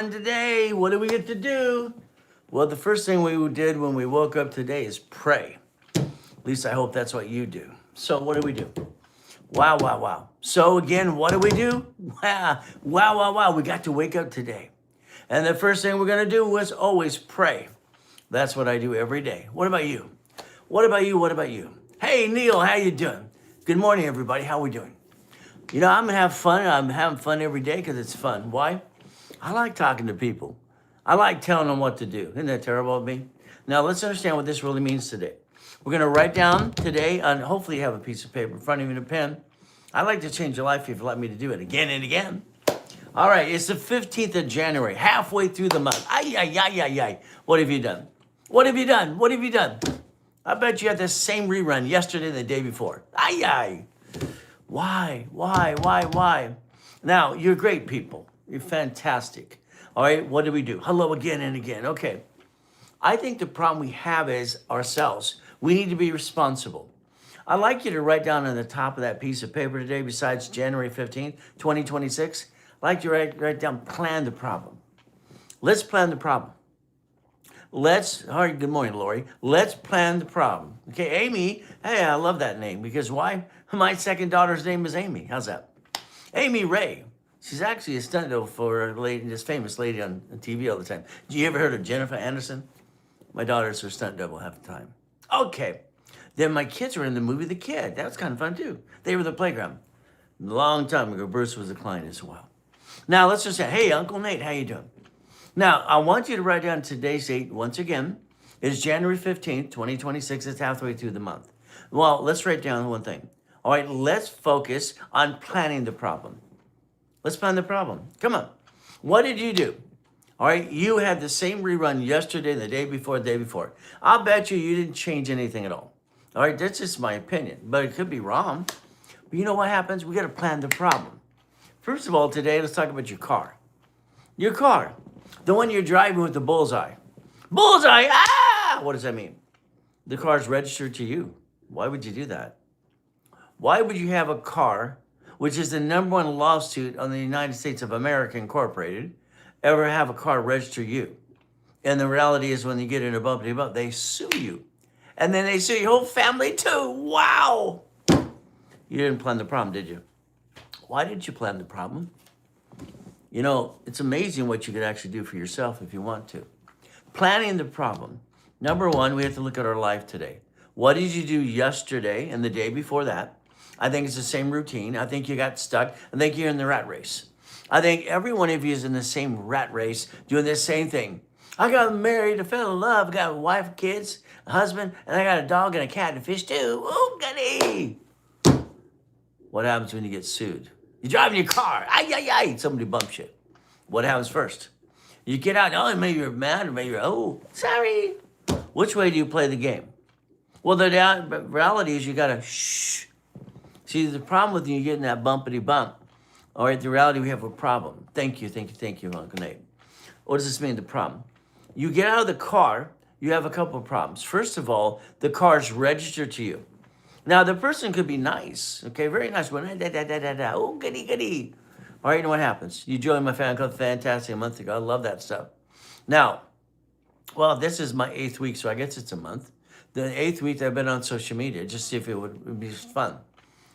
And today, what do we get to do? Well, the first thing we did when we woke up today is pray. At least I hope that's what you do. So what do we do? Wow, wow, wow. So again, what do we do? Wow, wow, wow, wow. We got to wake up today. And the first thing we're going to do was always pray. That's what I do every day. What about you? What about you? What about you? Hey, Neil, how you doing? Good morning, everybody. How we doing? You know, I'm going to have fun. I'm having fun every day because it's fun. Why? I like talking to people. I like telling them what to do. Isn't that terrible of me? Now, let's understand what this really means today. We're going to write down today, and hopefully you have a piece of paper in front of you and a pen. I'd like to change your life if you let me to do it again and again. All right, it's the 15th of January, halfway through the month. Ay, ay, ay, ay, ay. What have you done? What have you done? What have you done? I bet you had the same rerun yesterday and the day before. Ay, ay. Why? Now, you're great people. You're fantastic. All right, what do we do? Hello again and again. Okay. I think the problem we have is ourselves. We need to be responsible. I'd like you to write down on the top of that piece of paper today, besides January 15th, 2026, I'd like you to write down, plan the problem. Let's plan the problem. All right, good morning, Lori. Let's plan the problem. Okay, Amy, hey, I love that name because why? My second daughter's name is Amy. How's that? Amy Ray. She's actually a stunt double for a lady, this famous lady on TV all the time. You ever heard of Jennifer Anderson? My daughter's her stunt double half the time. Okay. Then my kids were in the movie The Kid. That was kind of fun too. They were the playground. A long time ago, Bruce was a client as well. Now let's just say, hey, Uncle Nate, how you doing? Now, I want you to write down today's date once again. It's January 15th, 2026. It's halfway through the month. Well, let's write down one thing. All right, let's focus on planning the problem. Let's plan the problem. Come on. What did you do? All right, you had the same rerun yesterday, the day before, the day before. I'll bet you didn't change anything at all. All right, that's just my opinion, but it could be wrong. But you know what happens? We got to plan the problem. First of all, today, let's talk about your car. Your car, the one you're driving with the bullseye. Bullseye, ah! What does that mean? The car's registered to you. Why would you do that? Why would you have a car, which is the #1 lawsuit on the United States of America Incorporated, ever have a car register you? And the reality is when you get in a bumpity bump, they sue you. And then they sue your whole family too. Wow. You didn't plan the problem, did you? Why didn't you plan the problem? You know, it's amazing what you could actually do for yourself if you want to. Planning the problem. #1, we have to look at our life today. What did you do yesterday and the day before that? I think it's the same routine. I think you got stuck. I think you're in the rat race. I think every one of you is in the same rat race, doing the same thing. I got married, I fell in love, I got a wife, kids, a husband, and I got a dog and a cat and a fish too. Oh, goody. What happens when you get sued? You're driving your car. Ay, ay, ay. Somebody bumps you. What happens first? You get out. Oh, maybe you're mad or maybe you're, oh, sorry. Which way do you play the game? Well, the reality is you got to shh. See, the problem with you getting that bumpity bump, all right, the reality, we have a problem. Thank you, Uncle Nate. What does this mean, the problem? You get out of the car, you have a couple of problems. First of all, the car's registered to you. Now, the person could be nice, okay, very nice. Oh, goody, goody. All right, you know what happens? You joined my fan club, fantastic, a month ago. I love that stuff. Now, well, this is my 8th week, so I guess it's a month. The 8th week I've been on social media, just see if it would be fun.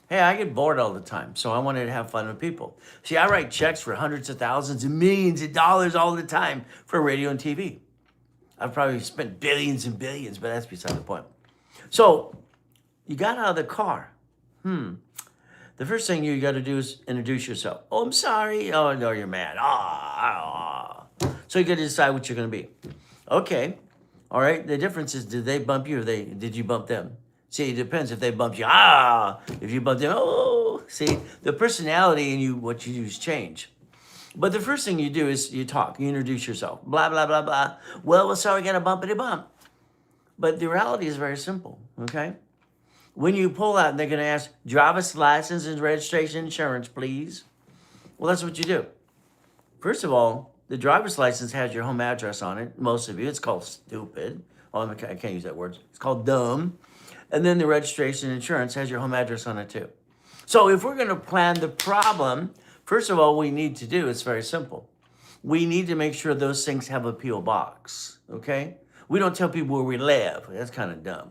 Hey, I get bored all the time, so I wanted to have fun with people. See, I write checks for hundreds of thousands and millions of dollars all the time for radio and TV. I've probably spent billions and billions, but that's beside the point. So, you got out of the car. The first thing you got to do is introduce yourself. Oh, I'm sorry. Oh, no, you're mad. So you got to decide what you're going to be. Okay. All right. The difference is, did they bump you or did you bump them? See, it depends if they bump you. If you bump them, oh. See, the personality in you, what you do is change. But the first thing you do is you talk. You introduce yourself. Blah, blah, blah, blah. Well, sorry, I got a bumpity bump. But the reality is very simple, okay? When you pull out, they're going to ask, driver's license and registration insurance, please. Well, that's what you do. First of all, the driver's license has your home address on it. Most of you, it's called stupid. Oh, I can't use that word. It's called dumb. And then the registration insurance has your home address on it too. So if we're going to plan the problem, first of all, we need to do, it's very simple. we need to make sure those things have a P.O. box, okay? We don't tell people where we live. That's kind of dumb.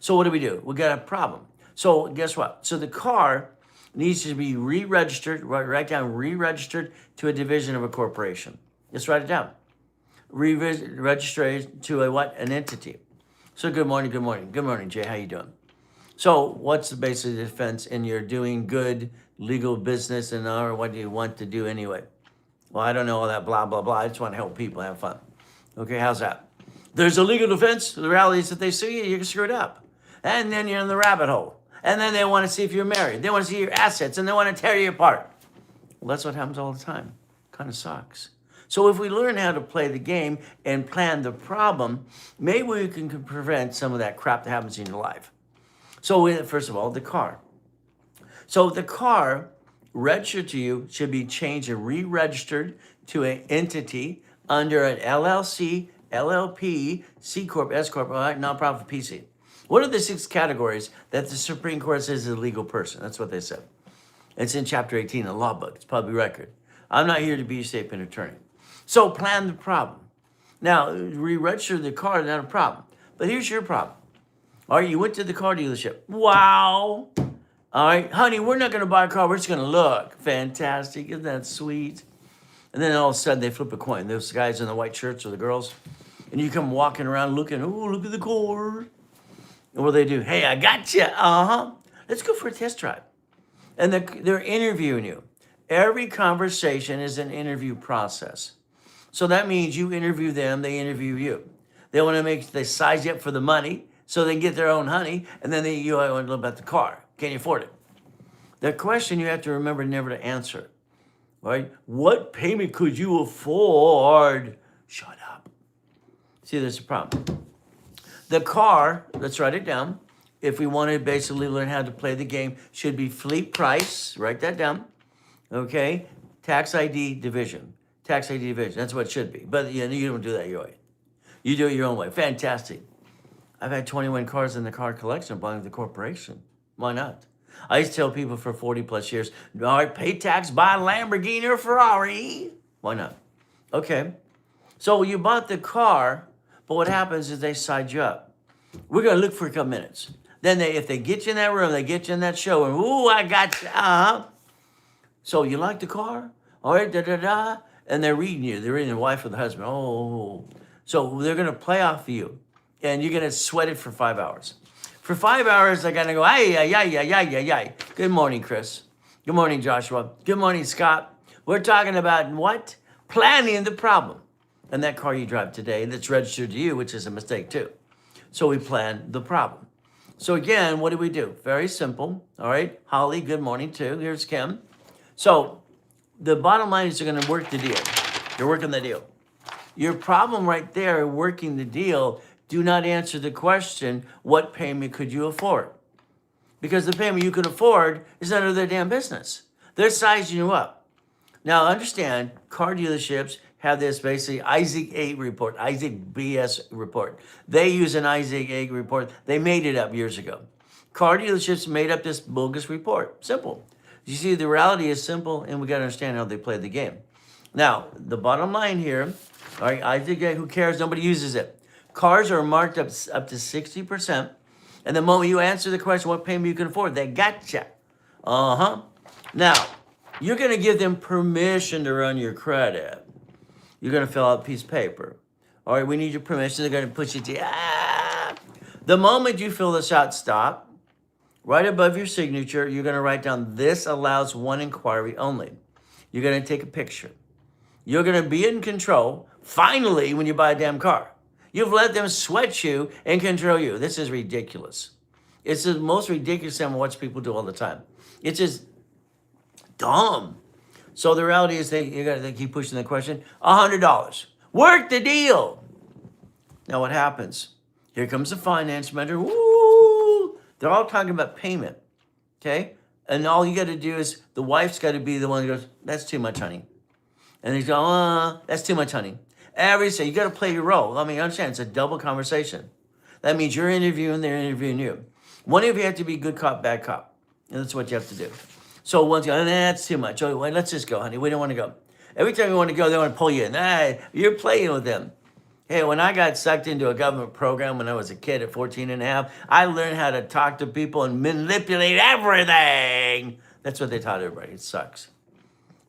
So what do? We got a problem. So guess what? So the car needs to be re-registered, write down re-registered to a division of a corporation. Just write it down. Re-register to a what? An entity. So good morning, good morning. Good morning, Jay. How you doing? So what's the basic defense in your doing good legal business and or what do you want to do anyway? Well, I don't know all that blah, blah, blah. I just want to help people have fun. Okay, how's that? There's a legal defense. The reality is that they sue you, you're screwed up. And then you're in the rabbit hole. And then they want to see if you're married. They want to see your assets and they want to tear you apart. Well, that's what happens all the time. Kind of sucks. So if we learn how to play the game and plan the problem, maybe we can prevent some of that crap that happens in your life. So first of all, the car. So the car registered to you should be changed and re-registered to an entity under an LLC, LLP, C Corp, S Corp, nonprofit, PC. What are the 6 categories that the Supreme Court says is a legal person? That's what they said. It's in Chapter 18 of the law book. It's public record. I'm not here to be a statement attorney. So plan the problem. Now, re-register the car, not a problem. But here's your problem. All right, you went to the car dealership. Wow. All right, honey, we're not going to buy a car. We're just going to look. Fantastic. Isn't that sweet? And then all of a sudden they flip a coin. Those guys in the white shirts or the girls. And you come walking around looking, oh, look at the car. And what do they do? Hey, I got you. Let's go for a test drive. And they're interviewing you. Every conversation is an interview process. So that means you interview them, they interview you. They size you up for the money so they can get their own honey, and then you want to know about the car. Can you afford it? The question you have to remember never to answer, right? What payment could you afford? Shut up. See, there's a problem. The car, let's write it down. If we want to basically learn how to play the game, should be fleet price. Write that down. Okay? Tax ID division. Tax ID division. That's what it should be. But you don't do that your way. You do it your own way. Fantastic. I've had 21 cars in the car collection belonging to the corporation. Why not? I used to tell people for 40 plus years, all right, pay tax, buy a Lamborghini or Ferrari. Why not? Okay. So you bought the car, but what happens is they size you up. We're going to look for a couple minutes. Then if they get you in that room, they get you in that show, and ooh, I got you. So you like the car? All right, da-da-da. And they're reading you. They're reading the wife or the husband. Oh. So they're going to play off of you. And you're going to sweat it for 5 hours. For 5 hours, they're going to go, ay, ay, ay, ay, ay, ay, ay. Good morning, Chris. Good morning, Joshua. Good morning, Scott. We're talking about what? Planning the problem. And that car you drive today that's registered to you, which is a mistake too. So we plan the problem. So again, what do? Very simple. All right. Holly, good morning too. Here's Kim. So the bottom line is you're going to work the deal. You're working the deal. Your problem right there, working the deal, do not answer the question, what payment could you afford? Because the payment you can afford is none of their damn business. They're sizing you up. Now understand, car dealerships have this basically Isaac 8 report, Isaac BS report. They use an Isaac 8 report. They made it up years ago. Car dealerships made up this bogus report. Simple. You see, the reality is simple, and we got to understand how they play the game. Now, the bottom line here, all right, Isaac 8, who cares? Nobody uses it. Cars are marked up to 60%. And the moment you answer the question, what payment you can afford, they gotcha. Now, you're going to give them permission to run your credit. You're going to fill out a piece of paper. All right, we need your permission. They're going to push it to you. The moment you fill this out, stop. Right above your signature, you're going to write down, this allows one inquiry only. You're going to take a picture. You're going to be in control, finally, when you buy a damn car. You've let them sweat you and control you. This is ridiculous. It's the most ridiculous thing I watch people do all the time. It's just dumb. So the reality is they keep pushing the question, $100. Work the deal. Now what happens? Here comes the finance mentor. Woo! They're all talking about payment, okay? And all you got to do is the wife's got to be the one who goes, that's too much, honey. And they go, that's too much, honey. You got to play your role. I mean, understand, it's a double conversation. That means you're interviewing, they're interviewing you. One of you have to be good cop, bad cop. And that's what you have to do. So one's going, that's too much. Oh, wait, let's just go, honey. We don't want to go. Every time you want to go, they want to pull you in. You're playing with them. Hey, when I got sucked into a government program when I was a kid at 14 and a half, I learned how to talk to people and manipulate everything. That's what they taught everybody. It sucks.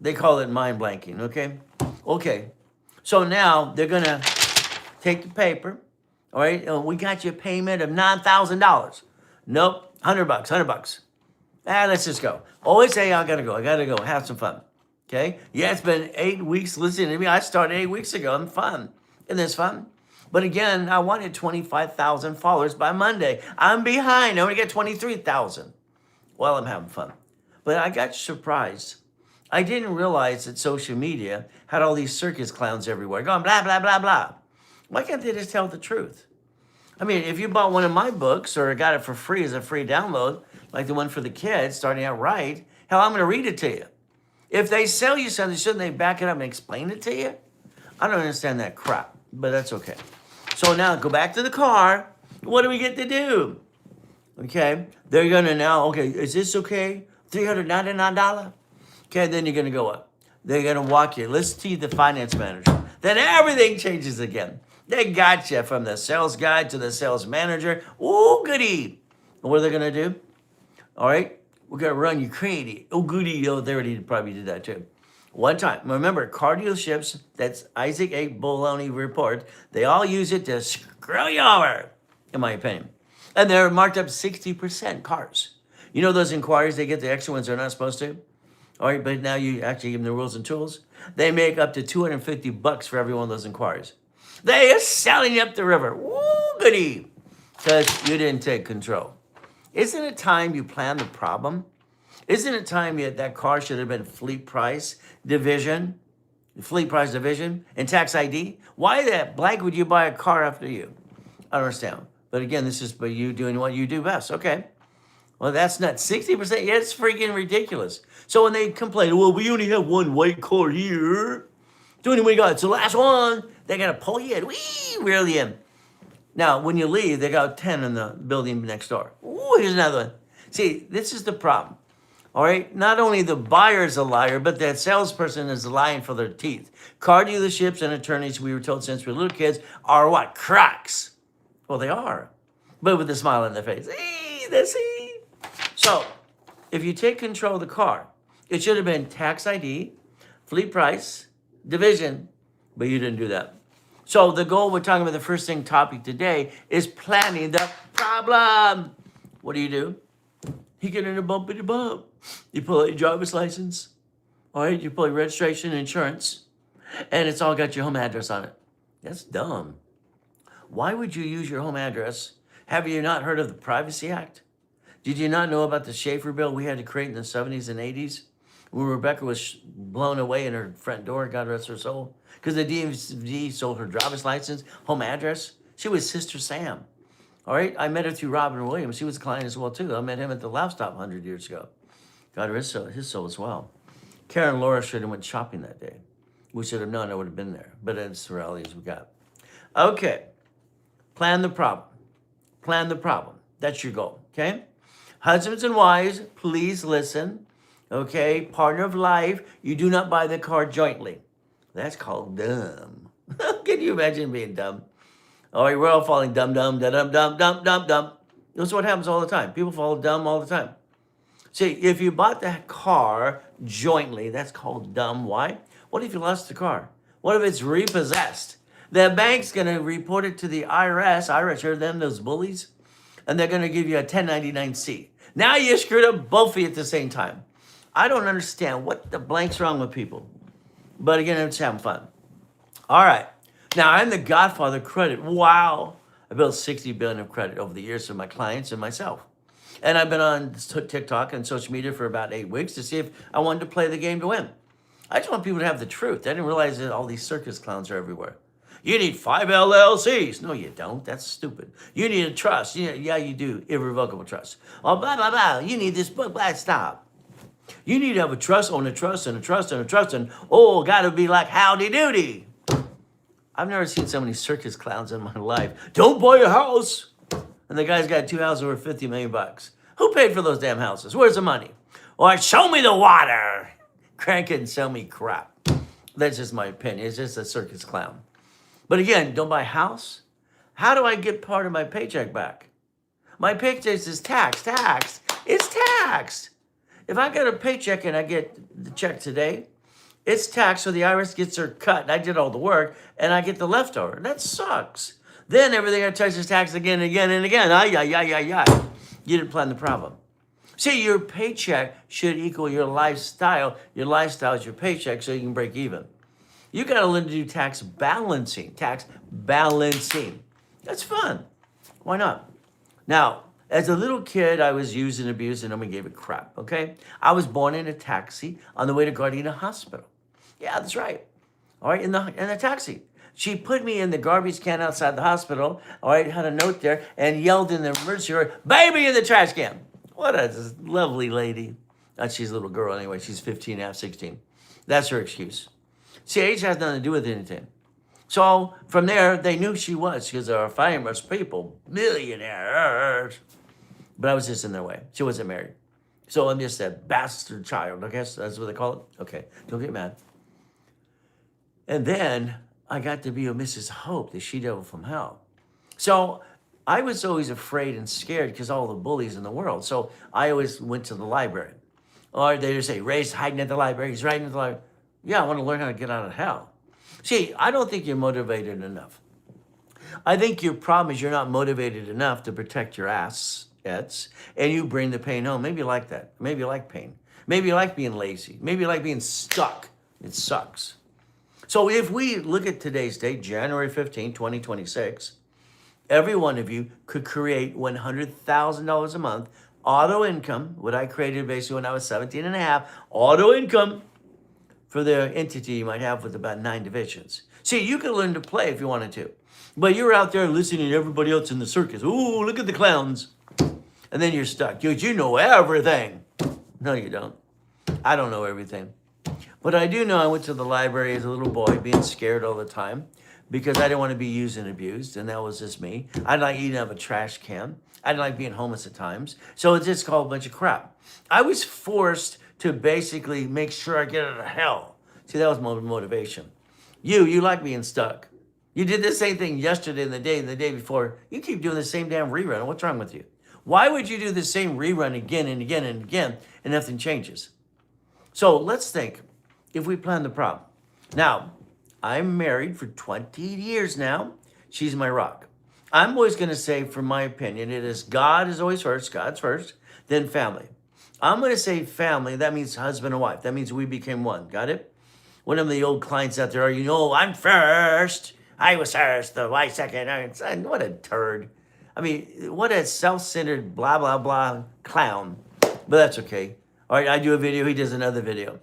They call it mind blanking, okay? Okay. So now they're going to take the paper, all right? We got you a payment of $9,000. Nope, $100. Let's just go. Always say, I gotta go, have some fun. Okay? Yeah, it's been 8 weeks listening to me. I started 8 weeks ago. I'm fun. Isn't this fun? But again, I wanted 25,000 followers by Monday. I'm behind. I only get 23,000. Well, I'm having fun. But I got surprised. I didn't realize that social media had all these circus clowns everywhere going blah, blah, blah, blah. Why can't they just tell the truth? I mean, if you bought one of my books or got it for free as a free download, like the one for the kids, starting out right, hell, I'm going to read it to you. If they sell you something, shouldn't they back it up and explain it to you? I don't understand that crap, but that's okay. So now go back to the car. What do we get to do? Okay, they're going to now, okay, is this okay? $399? Okay, then you're going to go up. They're going to walk you. Listen to the finance manager. Then everything changes again. They got you from the sales guy to the sales manager. Ooh, goody. And what are they going to do? All right, we're going to run you crazy. Oh, goody. Oh, they already probably did that too. One time. Remember, car dealerships, that's Isaac A. Bologna report, they all use it to screw you over, in my opinion. And they're marked up 60% cars. You know those inquiries, they get the extra ones they're not supposed to? All right, but now you actually give them the rules and tools. They make up to $250 for every one of those inquiries. They are selling you up the river. Woo, goody. Because you didn't take control. Isn't it time you plan the problem? Isn't it time that car should have been fleet price division, and tax ID? Why the blank would you buy a car after you? I don't understand. But again, this is by you doing what you do best. Okay. Well, that's not 60%. Yeah, it's freaking ridiculous. So when they complain, well, we only have one white car here. Do anything we got. It's the last one. They got to pull you in. Reel you in. Now, when you leave, they got 10 in the building next door. Ooh, here's another one. See, this is the problem. All right? Not only the buyer's a liar, but that salesperson is lying for their teeth. Car dealerships and attorneys, we were told since we were little kids, are what? Cracks. Well, they are. But with a smile on their face. So, if you take control of the car, it should have been tax ID, fleet price, division, but you didn't do that. So the goal we're talking about, the first thing topic today, is planning the problem. What do? You get in a bumpity bump. You pull out your driver's license, all right? You pull your registration and insurance, and it's all got your home address on it. That's dumb. Why would you use your home address? Have you not heard of the Privacy Act? Did you not know about the Schaefer bill we had to create in the 70s and 80s? When Rebecca was blown away in her front door, God rest her soul, because the DMV sold her driver's license, home address. She was Sister Sam. All right, I met her through Robin Williams. He was a client as well, too. I met him at the Laugh Stop 100 years ago. God rest his soul as well. Karen and Laura should have went shopping that day. We should have known I would have been there, but it's the reality as we got. Okay, plan the problem. Plan the problem. That's your goal, okay? Husbands and wives, please listen. Okay, partner of life, you do not buy the car jointly. That's called dumb. Can you imagine being dumb? All right, we're all falling dumb. That's what happens all the time. People fall dumb all the time. See, if you bought that car jointly, that's called dumb. Why? What if you lost the car? What if it's repossessed? The bank's going to report it to the IRS. IRS, heard them, those bullies? And they're going to give you a 1099-C. Now you screwed up both of you at the same time. I don't understand what the blank's wrong with people. But again, I'm just having fun. All right. Now, I'm the godfather of credit. Wow. I built $60 billion of credit over the years for my clients and myself. And I've been on TikTok and social media for about 8 weeks to see if I wanted to play the game to win. I just want people to have the truth. I didn't realize that all these circus clowns are everywhere. You need 5 LLCs. No, you don't. That's stupid. You need a trust. Yeah, you do. Irrevocable trust. Oh, blah, blah, blah. You need this book. Blah, stop. You need to have a trust on a trust and a trust and a trust and, oh, got to be like howdy doody. I've never seen so many circus clowns in my life. Don't buy a house. And the guy's got 2 houses worth $50 million. Who paid for those damn houses? Where's the money? Or show me the water. Crank it and sell me crap. That's just my opinion. It's just a circus clown. But again, don't buy a house. How do I get part of my paycheck back? My paycheck is taxed. It's taxed. If I get a paycheck and I get the check today, it's taxed, so the IRS gets their cut, and I did all the work, and I get the leftover. That sucks. Then everything I touch is taxed again and again and again. Ay. You didn't plan the problem. See, your paycheck should equal your lifestyle. Your lifestyle is your paycheck, so you can break even. You got to learn to do tax balancing. Tax balancing. That's fun. Why not? Now, as a little kid, I was used and abused, and nobody gave a crap, okay? I was born in a taxi on the way to Gardena Hospital. Yeah, that's right. All right, in the taxi. She put me in the garbage can outside the hospital, all right, had a note there, and yelled in the emergency room, "Baby in the trash can." What a lovely lady. She's a little girl anyway. She's 15 and a half, 16. That's her excuse. See, age has nothing to do with anything. So from there, they knew she was, because there are famous people, millionaires. But I was just in their way. She wasn't married. So I'm just a bastard child, I guess that's what they call it. Okay, don't get mad. And then I got to be a Mrs. Hope, the she-devil from hell. So I was always afraid and scared because all the bullies in the world. So I always went to the library. Or they just say, Ray's hiding at the library. He's hiding at the library. Yeah, I want to learn how to get out of hell. See, I don't think you're motivated enough. I think your problem is you're not motivated enough to protect your assets, and you bring the pain home. Maybe you like that. Maybe you like pain. Maybe you like being lazy. Maybe you like being stuck. It sucks. So if we look at today's date, January 15, 2026, every one of you could create $100,000 a month auto income, what I created basically when I was 17 and a half, auto income for the entity you might have with about 9 divisions. See, you could learn to play if you wanted to, but you're out there listening to everybody else in the circus. Ooh, look at the clowns. And then you're stuck. Dude, you know everything. No, you don't. I don't know everything. But I do know I went to the library as a little boy being scared all the time because I didn't want to be used and abused, and that was just me. I didn't like eating out of a trash can. I didn't like being homeless at times. So it's just called a bunch of crap. I was forced to basically make sure I get out of hell. See, that was my motivation. You like being stuck. You did the same thing yesterday and the day before. You keep doing the same damn rerun. What's wrong with you? Why would you do the same rerun again and again and again and nothing changes? So let's think if we plan the problem. Now, I'm married for 20 years now. She's my rock. I'm always going to say, from my opinion, it is God is always first, God's first, then family. I'm going to say family. That means husband and wife. That means we became one. Got it? One of the old clients out there are, I'm first. I was first. The wife second. What a turd. I mean, what a self-centered blah, blah, blah clown. But that's okay. All right, I do a video. He does another video.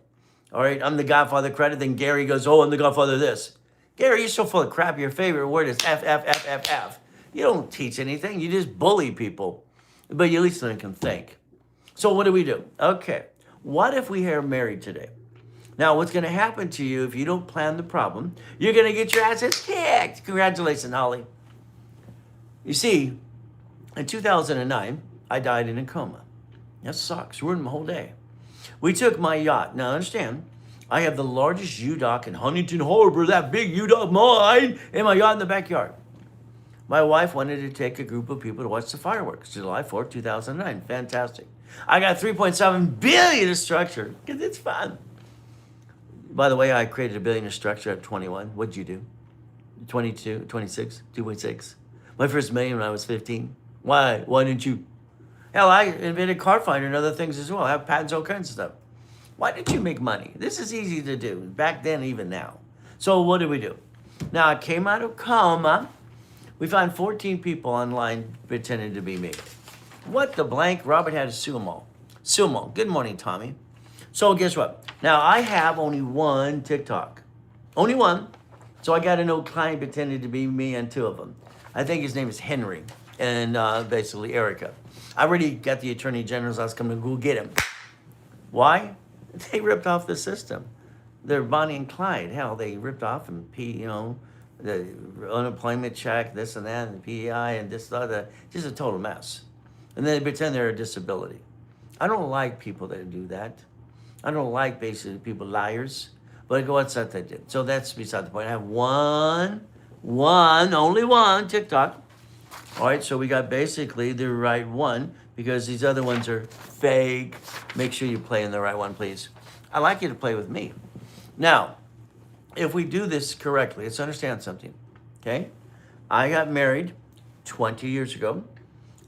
All right, I'm the Godfather credit. Then Gary goes, I'm the Godfather of this. Gary, you're so full of crap. Your favorite word is F, F, F, F, F. You don't teach anything. You just bully people. But you at least can think. So what do we do? Okay, what if we are married today? Now, what's going to happen to you if you don't plan the problem? You're going to get your asses kicked. Congratulations, Holly. You see, in 2009, I died in a coma. That sucks. Ruined my whole day. We took my yacht. Now, understand, I have the largest U-Dock in Huntington Harbor, that big U-Dock mine, and my yacht in the backyard. My wife wanted to take a group of people to watch the fireworks, July 4th, 2009. Fantastic. I got $3.7 billion in structure, because it's fun. By the way, I created $1 billion in structure at 21. What'd you do? 22, 26, 2.6. My first million when I was 15. Why? Why didn't you? Hell, I invented Car Finder and other things as well. I have patents, all kinds of stuff. Why didn't you make money? This is easy to do, back then, even now. So what did we do? Now, I came out of coma. We found 14 people online pretending to be me. What the blank? Robert had to sue them all. Sue them all. Good morning, Tommy. So guess what? Now, I have only one TikTok. Only one. So I got an old client pretending to be me and 2 of them. I think his name is Henry and basically Erica. I already got the Attorney General's office coming to go get him. Why? They ripped off the system. They're Bonnie and Clyde. Hell, they ripped off and the unemployment check, this and that, and the PEI and this and that. Just a total mess. And then they pretend they're a disability. I don't like people that do that. I don't like basically people liars. But what's that they did? So that's beside the point. I have only one TikTok. All right, so we got basically the right one because these other ones are fake. Make sure you play in the right one, please. I'd like you to play with me. Now, if we do this correctly, let's understand something, okay? I got married 20 years ago.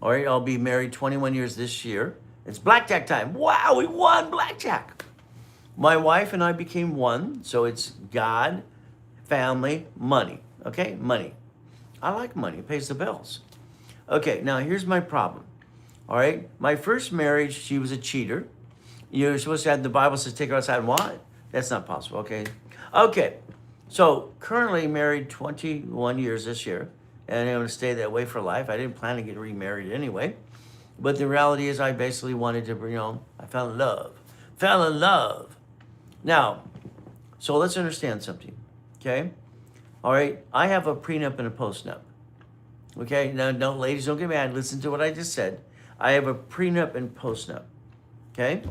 All right, I'll be married 21 years this year. It's blackjack time. Wow, we won blackjack. My wife and I became one, so it's God, family, money, okay? Money. I like money, it pays the bills. Okay, now here's my problem. All right, my first marriage, she was a cheater. You're supposed to have, the Bible says, take her outside and wine. That's not possible, okay? Okay, so currently married 21 years this year, and I'm gonna stay that way for life. I didn't plan to get remarried anyway, but the reality is I basically wanted to, I fell in love. Now, so let's understand something, okay? All right, I have a prenup and a postnup. Okay, now don't, ladies, don't get mad. Listen to what I just said. I have a prenup and postnup. Okay,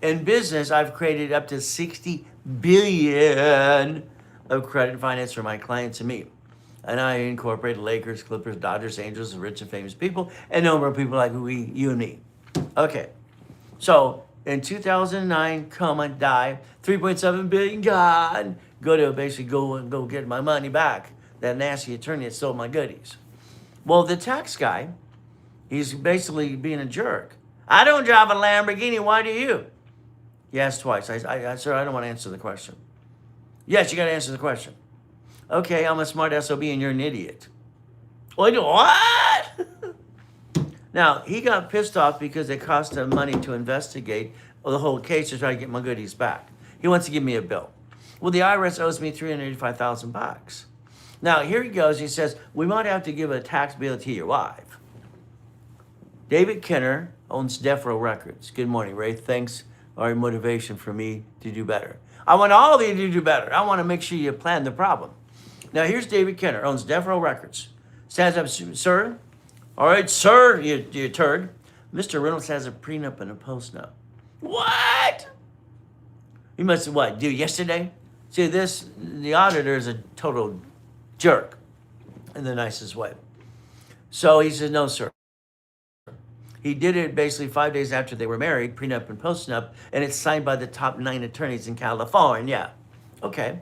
in business, I've created up to 60 billion of credit finance for my clients and me, and I incorporate Lakers, Clippers, Dodgers, Angels, rich and famous people, and a number of people like you and me. Okay, so in 2009, come and die, 3.7 billion. God, basically go get my money back. That nasty attorney that stole my goodies. Well, the tax guy, he's basically being a jerk. I don't drive a Lamborghini. Why do you? He asked twice. Sir, I don't want to answer the question. Yes, you got to answer the question. Okay, I'm a smart SOB and you're an idiot. What? Now, he got pissed off because it cost him money to investigate the whole case to try to get my goodies back. He wants to give me a bill. Well, the IRS owes me $385,000. Now, here he goes. He says, we might have to give a tax bill to your wife. David Kenner owns Death Row Records. Good morning, Ray. Thanks for motivation for me to do better. I want all of you to do better. I want to make sure you plan the problem. Now, here's David Kenner, owns Death Row Records. Stands up, sir. All right, sir, you turd. Mr. Reynolds has a prenup and a postnup. What? He must have, what, do yesterday? See, the auditor is a total jerk in the nicest way. So he said, no, sir. He did it basically 5 days after they were married, prenup and postnup, and it's signed by the top 9 attorneys in California. Okay,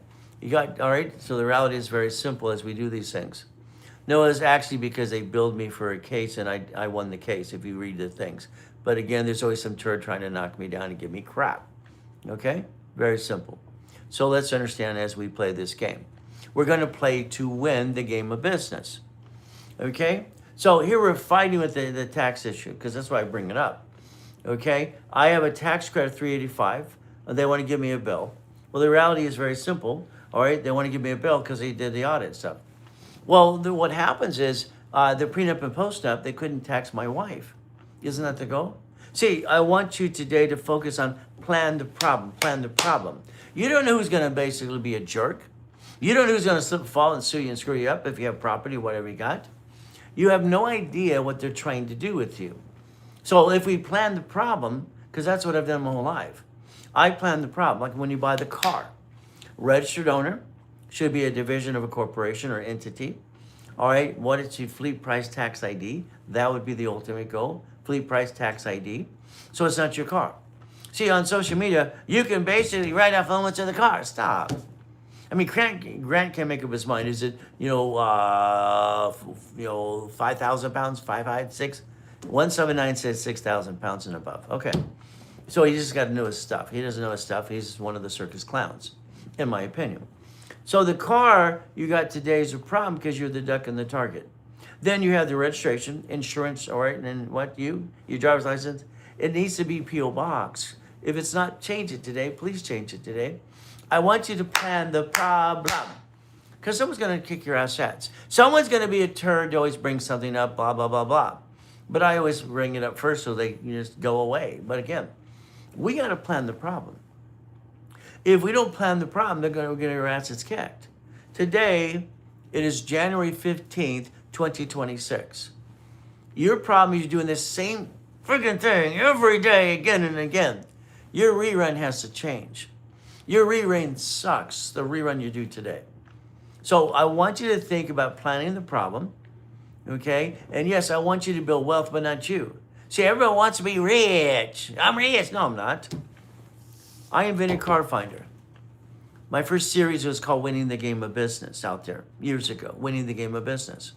all right, so the reality is very simple as we do these things. No, it's actually because they billed me for a case and I won the case if you read the things. But again, there's always some turd trying to knock me down and give me crap. Okay, very simple. So let's understand as we play this game. We're going to play to win the game of business. Okay? So here we're fighting with the tax issue because that's why I bring it up. Okay? I have a tax credit of $385. They want to give me a bill. Well, the reality is very simple. All right? They want to give me a bill because they did the audit stuff. Well, what happens is the prenup and postnup, they couldn't tax my wife. Isn't that the goal? See, I want you today to focus on plan the problem. You don't know who's going to basically be a jerk. You don't know who's going to slip, fall, and sue you and screw you up if you have property, whatever you got. You have no idea what they're trying to do with you. So if we plan the problem, because that's what I've done my whole life. I plan the problem, like when you buy the car. Registered owner should be a division of a corporation or entity. All right, what is your fleet price tax ID? That would be the ultimate goal, fleet price tax ID. So it's not your car. See, on social media, you can basically write off how much of the car. Stop. I mean, Grant can't make up his mind. Is it, 5,000 pounds, 5, 6? 179 says 6,000 pounds and above. Okay. So he just got to know his stuff. He doesn't know his stuff. He's one of the circus clowns, in my opinion. So the car you got today is a problem because you're the duck and the target. Then you have the registration, insurance, all right, and then what, your driver's license. It needs to be P.O. Box. If it's not, change it today. Please change it today. I want you to plan the problem. Because someone's going to kick your ass. Someone's going to be a turd to always bring something up, blah, blah, blah, blah. But I always bring it up first so they just go away. But again, we got to plan the problem. If we don't plan the problem, they're going to get our asses kicked. Today, it is January 15th, 2026. Your problem is you're doing this same freaking thing every day, again and again. Your rerun has to change. Your rerun sucks, the rerun you do today. So I want you to think about planning the problem, okay? And yes, I want you to build wealth, but not you. See, everyone wants to be rich. I'm rich. No, I'm not. I invented Card Finder. My first series was called Winning the Game of Business out there years ago. Winning the Game of Business.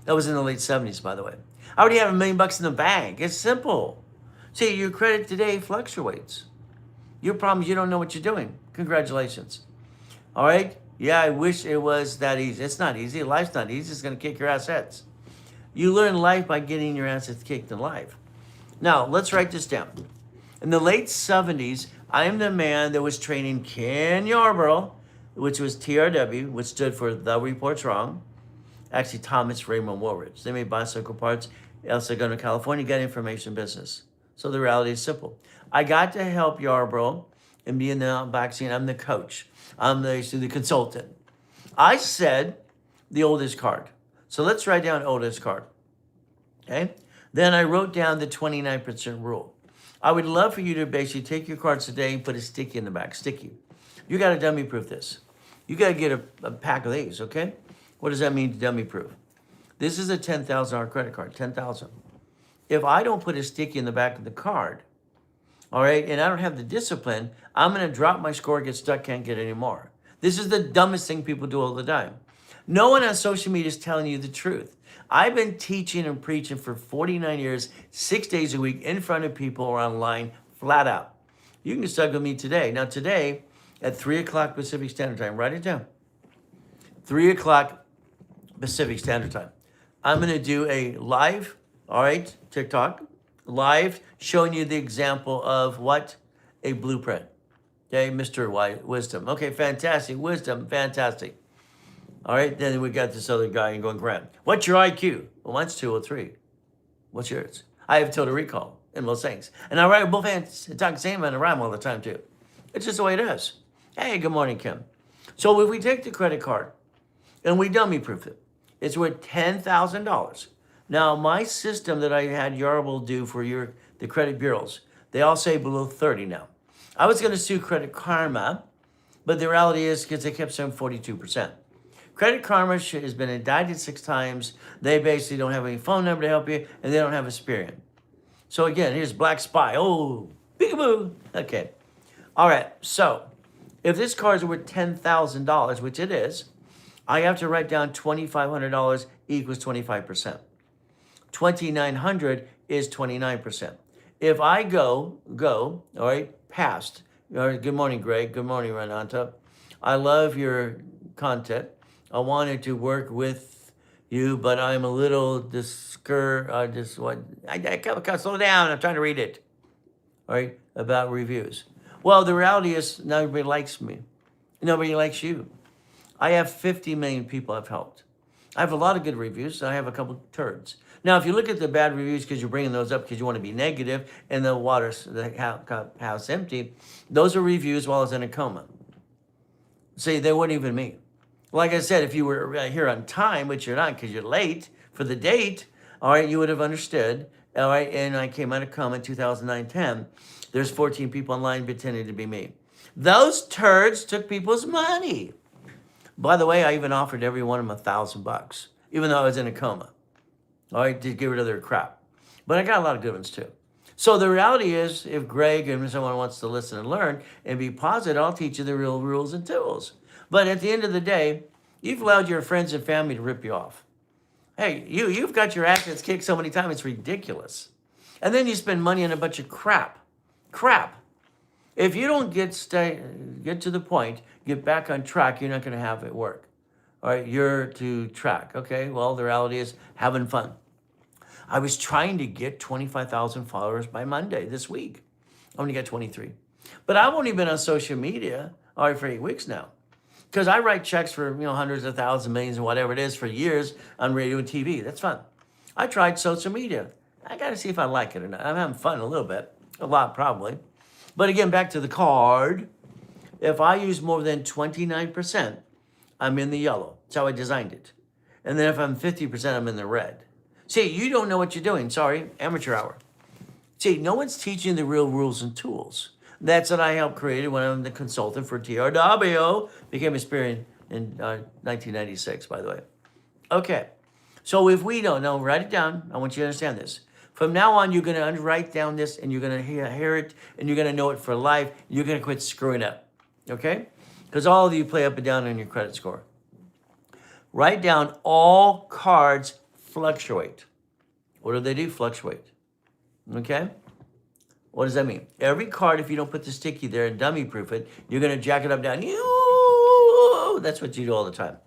That was in the late 70s, by the way. I already have $1 million in the bank. It's simple. See, your credit today fluctuates. Your problem is you don't know what you're doing. Congratulations. All right? Yeah, I wish it was that easy. It's not easy. Life's not easy. It's going to kick your assets. You learn life by getting your assets kicked in life. Now, let's write this down. In the late 70s, I am the man that was training Ken Yarborough, which was TRW, which stood for The Report's Wrong. Actually, Thomas Raymond Woolridge. They made bicycle parts. Also going to California, got information business. So the reality is simple. I got to help Yarborough and be in the vaccine. I'm the coach. I'm the consultant. I said the oldest card. So let's write down oldest card. Okay? Then I wrote down the 29% rule. I would love for you to basically take your cards today and put a sticky in the back. Sticky. You got to dummy proof this. You got to get a pack of these, okay? What does that mean to dummy proof? This is a $10,000 credit card, $10,000. If I don't put a sticky in the back of the card, all right, and I don't have the discipline, I'm going to drop my score, get stuck, can't get any more. This is the dumbest thing people do all the time. No one on social media is telling you the truth. I've been teaching and preaching for 49 years, 6 days a week, in front of people or online, flat out. You can start with me today. Now today, at 3 o'clock Pacific Standard Time, write it down. 3 o'clock Pacific Standard Time. I'm going to do a live, all right, TikTok, live, showing you the example of what? A blueprint. Okay, Mr. Wisdom. Okay, fantastic. Wisdom, fantastic. All right, then we got this other guy going, Grant, what's your IQ? Well, mine's 203. What's yours? I have total recall in most things. And I write both hands and talk the same and I rhyme all the time too. It's just the way it is. Hey, good morning, Kim. So if we take the credit card and we dummy proof it, it's worth $10,000. Now, my system that I had Yarborough do for the credit bureaus, they all say below 30 now. I was going to sue Credit Karma, but the reality is because they kept saying 42%. Credit Karma has been indicted 6 times. They basically don't have any phone number to help you, and they don't have Experian. So again, here's Black Spy. Oh, peekaboo. Okay. All right. So if this car is worth $10,000, which it is, I have to write down $2,500 equals 25%. 2,900 is 29%. If I go, all right, past, all right, good morning, Greg. Good morning, Renata. I love your content. I wanted to work with you, but I'm a little discouraged. I can't slow down. I'm trying to read it. All right, about reviews. Well, the reality is not everybody likes me. Nobody likes you. I have 50 million people I've helped. I have a lot of good reviews. I have a couple turds. Now, if you look at the bad reviews because you're bringing those up because you want to be negative and the house empty, those are reviews while I was in a coma. See, they weren't even me. Like I said, if you were here on time, which you're not because you're late for the date, all right, you would have understood. All right, and I came out of coma in 2009-10. There's 14 people online pretending to be me. Those turds took people's money. By the way, I even offered every one of them $1,000, even though I was in a coma. All right, to get rid of their crap. But I got a lot of good ones too. So the reality is, if Greg and someone wants to listen and learn and be positive, I'll teach you the real rules and tools. But at the end of the day, you've allowed your friends and family to rip you off. Hey, you've got your assets kicked so many times, it's ridiculous. And then you spend money on a bunch of crap. If you don't get to the point, get back on track, you're not going to have it work. All right, you're to track. Okay, well, the reality is having fun. I was trying to get 25,000 followers by Monday this week. I only got 23. But I've only been on social media, all right, for 8 weeks now. Because I write checks for hundreds of thousands, millions, and whatever it is for years on radio and TV. That's fun. I tried social media. I got to see if I like it or not. I'm having fun a little bit, a lot probably. But again, back to the card. If I use more than 29%, I'm in the yellow. That's how I designed it. And then if I'm 50%, I'm in the red. See, you don't know what you're doing. Sorry, amateur hour. See, no one's teaching the real rules and tools. That's what I helped create when I'm the consultant for TRW. Became a spirit in 1996, by the way. Okay. So if we don't know, write it down. I want you to understand this. From now on, you're going to write down this, and you're going to hear it, and you're going to know it for life. You're going to quit screwing up. Okay? Because all of you play up and down on your credit score. Write down all cards fluctuate. What do they do? Fluctuate. Okay? What does that mean? Every card, if you don't put the sticky there and dummy proof it, you're going to jack it up down. That's what you do all the time.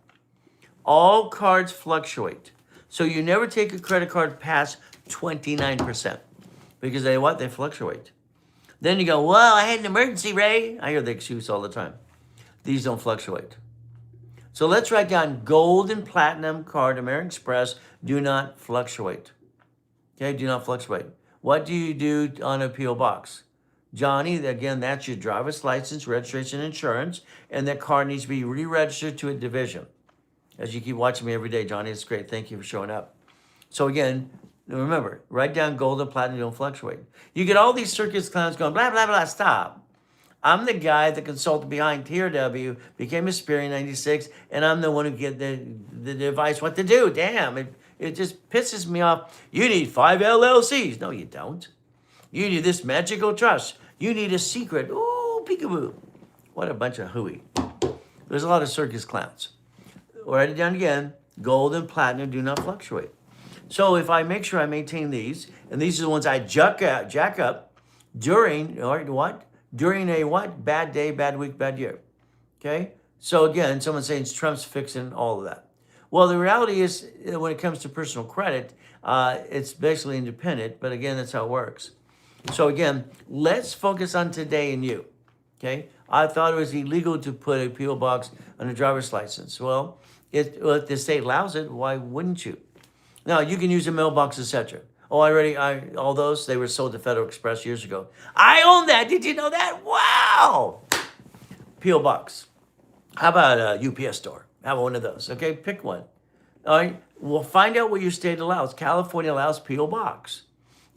All cards fluctuate. So you never take a credit card past 29%. Because they what? They fluctuate. Then you go, well, I had an emergency, Ray. I hear the excuse all the time. These don't fluctuate. So let's write down gold and platinum card, American Express, do not fluctuate. Okay, do not fluctuate. What do you do on a P.O. box? Johnny, again, that's your driver's license, registration, insurance, and that card needs to be re-registered to a division. As you keep watching me every day, Johnny, it's great. Thank you for showing up. So again, remember, write down gold and platinum, don't fluctuate. You get all these circus clowns going, blah, blah, blah, stop. I'm the guy, the consultant behind TRW, became a Spirit in 96, and I'm the one who get the advice what to do. Damn, it just pisses me off. You need 5 LLCs. No, you don't. You need this magical trust. You need a secret. Ooh, peekaboo. What a bunch of hooey. There's a lot of circus clowns. Write it down again. Gold and platinum do not fluctuate. So if I make sure I maintain these, and these are the ones I jack up during, or what? During a what? Bad day, bad week, bad year. Okay? So again, someone's saying Trump's fixing all of that. Well, the reality is, when it comes to personal credit, it's basically independent, but again, that's how it works. So again, let's focus on today and you. Okay? I thought it was illegal to put a P.O. box on a driver's license. Well, if the state allows it, why wouldn't you? Now, you can use a mailbox, etc. Oh, all those, they were sold to Federal Express years ago. I own that. Did you know that? Wow. P.O. box. How about a UPS store? Have one of those. Okay, pick one. All right. We'll find out what your state allows. California allows P.O. box.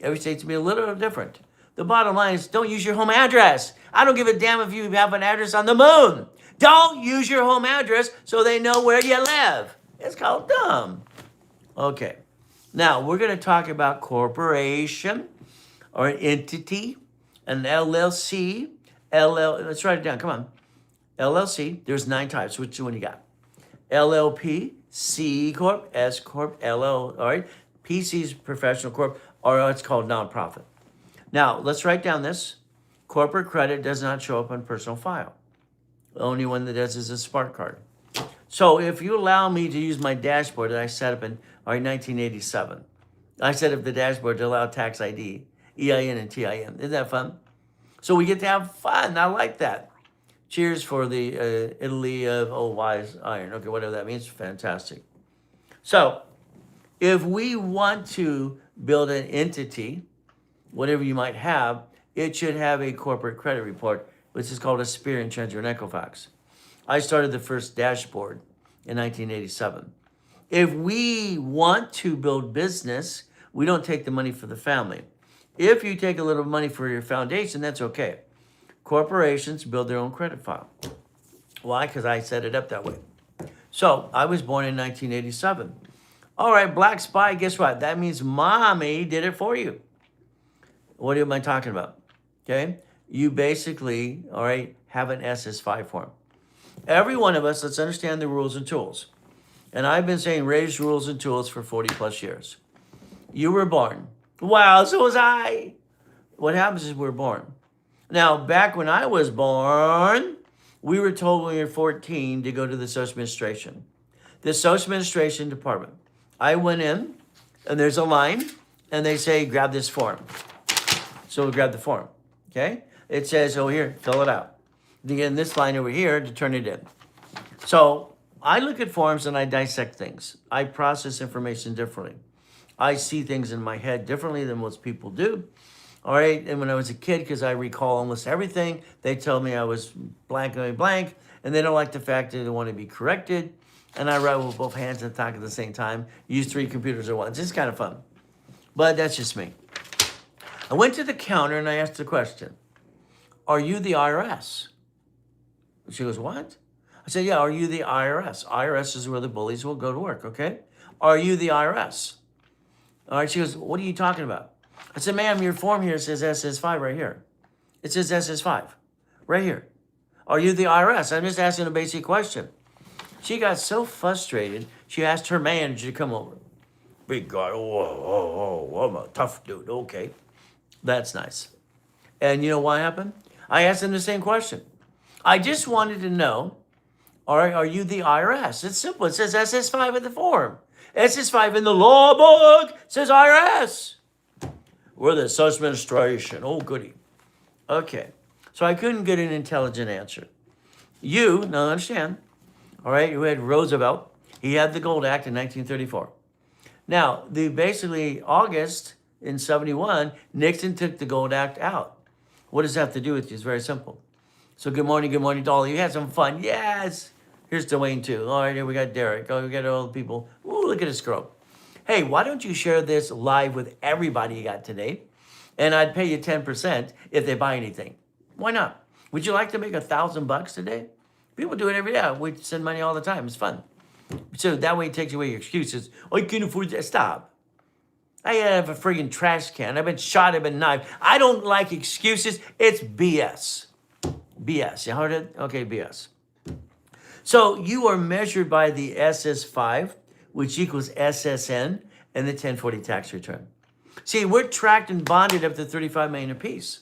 Every state's be a little different. The bottom line is don't use your home address. I don't give a damn if you have an address on the moon. Don't use your home address so they know where you live. It's called dumb. Okay. Now, we're going to talk about corporation or an entity, an LLC, let's write it down. Come on. LLC, there's 9 types. Which one you got? LLP, C Corp, S Corp, LL, all right? PC is professional corp, or it's called nonprofit. Now, let's write down this. Corporate credit does not show up on personal file. The only one that does is a smart card. So if you allow me to use my dashboard that I set up in 1987, I set up the dashboard to allow tax ID, EIN, and TIN. Isn't that fun? So we get to have fun. I like that. Cheers for the Italy of wise iron. Okay, whatever that means. Fantastic. So if we want to build an entity, whatever you might have, it should have a corporate credit report, which is called a Spear and Treasure and Equifax. I started the first dashboard in 1987. If we want to build business, we don't take the money for the family. If you take a little money for your foundation, that's okay. Corporations build their own credit file. Why? Because I set it up that way. So I was born in 1987. All right, black spy, guess what? That means mommy did it for you. What am I talking about? Okay? You basically, all right, have an SS5 form. Every one of us, let's understand the rules and tools. And I've been saying raise rules and tools for 40 plus years. You were born. Wow, so was I. What happens is we're born. Now, back when I was born, we were told when we were 14 to go to the social administration. The social administration department. I went in, and there's a line, and they say, grab this form. So we grab the form, okay? It says, oh, here, fill it out. You get in this line over here to turn it in. So I look at forms and I dissect things. I process information differently. I see things in my head differently than most people do. All right, and when I was a kid, because I recall almost everything, they tell me I was blank, and they don't like the fact that they want to be corrected. And I write with both hands and talk at the same time, use 3 computers at once. It's kind of fun. But that's just me. I went to the counter and I asked the question, are you the IRS? She goes, what? I said, yeah, are you the IRS? IRS is where the bullies will go to work, okay? Are you the IRS? All right, she goes, what are you talking about? I said, ma'am, your form here says SS5 right here. It says SS5 right here. Are you the IRS? I'm just asking a basic question. She got so frustrated, she asked her manager to come over. Big guy, I'm a tough dude, okay. That's nice. And you know what happened? I asked him the same question. I just wanted to know, all right, are you the IRS? It's simple. It says SS5 in the form. SS5 in the law book says IRS. We're the social administration. Oh, goody. Okay. So I couldn't get an intelligent answer. You, now understand, all right, you had Roosevelt. He had the Gold Act in 1934. Now, basically August in 71, Nixon took the Gold Act out. What does that have to do with you? It's very simple. So good morning, Dolly. You had some fun. Yes. Here's Dwayne too. All right, here we got Derek. Oh, we got all the people. Ooh, look at this girl. Hey, why don't you share this live with everybody you got today? And I'd pay you 10% if they buy anything. Why not? Would you like to make $1,000 today? People do it every day. We send money all the time. It's fun. So that way it takes away your excuses. I can't afford that. Stop. I have a friggin' trash can. I've been shot, I've been knifed. I don't like excuses. It's BS. BS. You heard it? Okay, BS. So you are measured by the SS5, which equals SSN, and the 1040 tax return. See, we're tracked and bonded up to 35 million apiece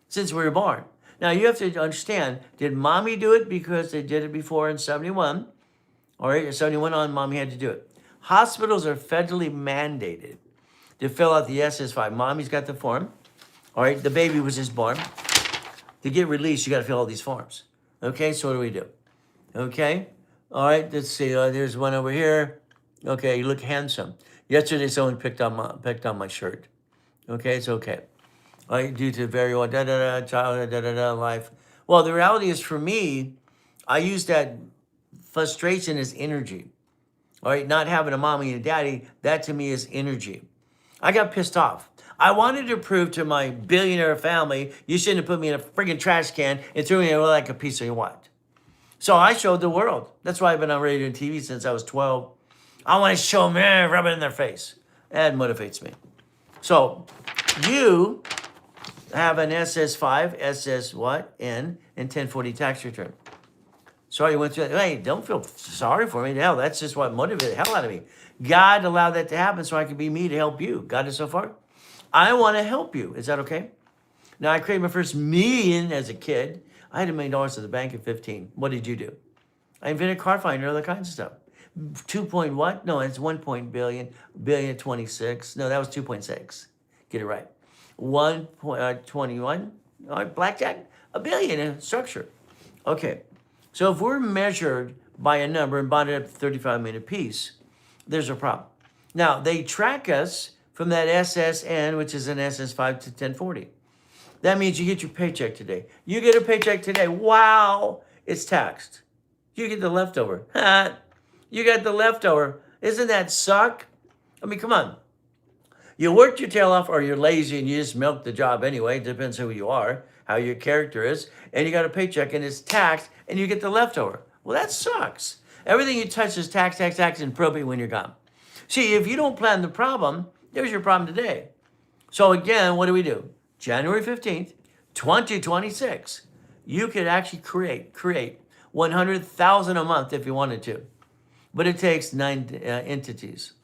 since we were born. Now you have to understand, did mommy do it because they did it before in 71? All right, 71 on, mommy had to do it. Hospitals are federally mandated to fill out the SS5. Mommy's got the form. All right, the baby was just born. To get released, you got to fill all these forms. Okay, so what do we do? Okay, all right, let's see. There's one over here. Okay, you look handsome. Yesterday, someone picked on my shirt. Okay, it's okay. All right, due to very well, child, life. Well, the reality is for me, I use that frustration as energy. All right, not having a mommy and a daddy, that to me is energy. I got pissed off. I wanted to prove to my billionaire family, you shouldn't have put me in a friggin' trash can and threw me away like a piece of what. So I showed the world. That's why I've been on radio and TV since I was 12. I want to show them, rub it in their face. That motivates me. So you have an SS5, SS what, N, and 1040 tax return. Sorry you went through that. Hey, don't feel sorry for me. Hell, that's just what motivated the hell out of me. God allowed that to happen so I could be me to help you. Got it so far? I want to help you. Is that okay? Now, I created my first million as a kid. I had $1 million at the bank at 15. What did you do? I invented car finder, other kinds of stuff. 2 point what? No, it's 1 point billion, billion 26. No, that was 2.6. Get it right. 1.21. All right, blackjack, $1 billion in structure. Okay, so if we're measured by a number and bonded up to 35 million apiece, there's a problem. Now, they track us from that SSN, which is an SS5 to 1040. That means you get your paycheck today. You get a paycheck today. Wow, it's taxed. You get the leftover. You got the leftover. Isn't that suck? I mean, come on. You worked your tail off or you're lazy and you just milk the job anyway. It depends who you are, how your character is. And you got a paycheck and it's taxed and you get the leftover. Well, that sucks. Everything you touch is tax, and probate when you're gone. See, if you don't plan the problem, there's your problem today. So again, what do? January 15th, 2026, you could actually create 100,000 a month if you wanted to. But it takes 9 entities.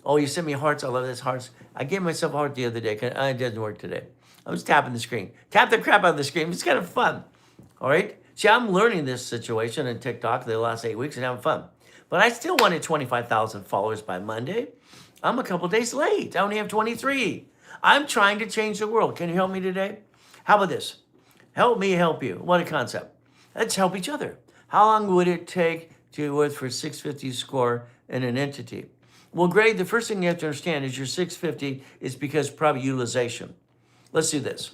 Oh, you sent me hearts. I love this hearts. I gave myself a heart the other day. It didn't work today. I was tapping the screen. Tap the crap out of the screen. It's kind of fun. All right? See, I'm learning this situation in TikTok the last 8 weeks and having fun. But I still wanted 25,000 followers by Monday. I'm a couple days late. I only have 23. I'm trying to change the world. Can you help me today? How about this? Help me help you. What a concept. Let's help each other. How long would it take to work for 650 score in an entity? Well, Greg, the first thing you have to understand is your 650 is because probably utilization. Let's do this,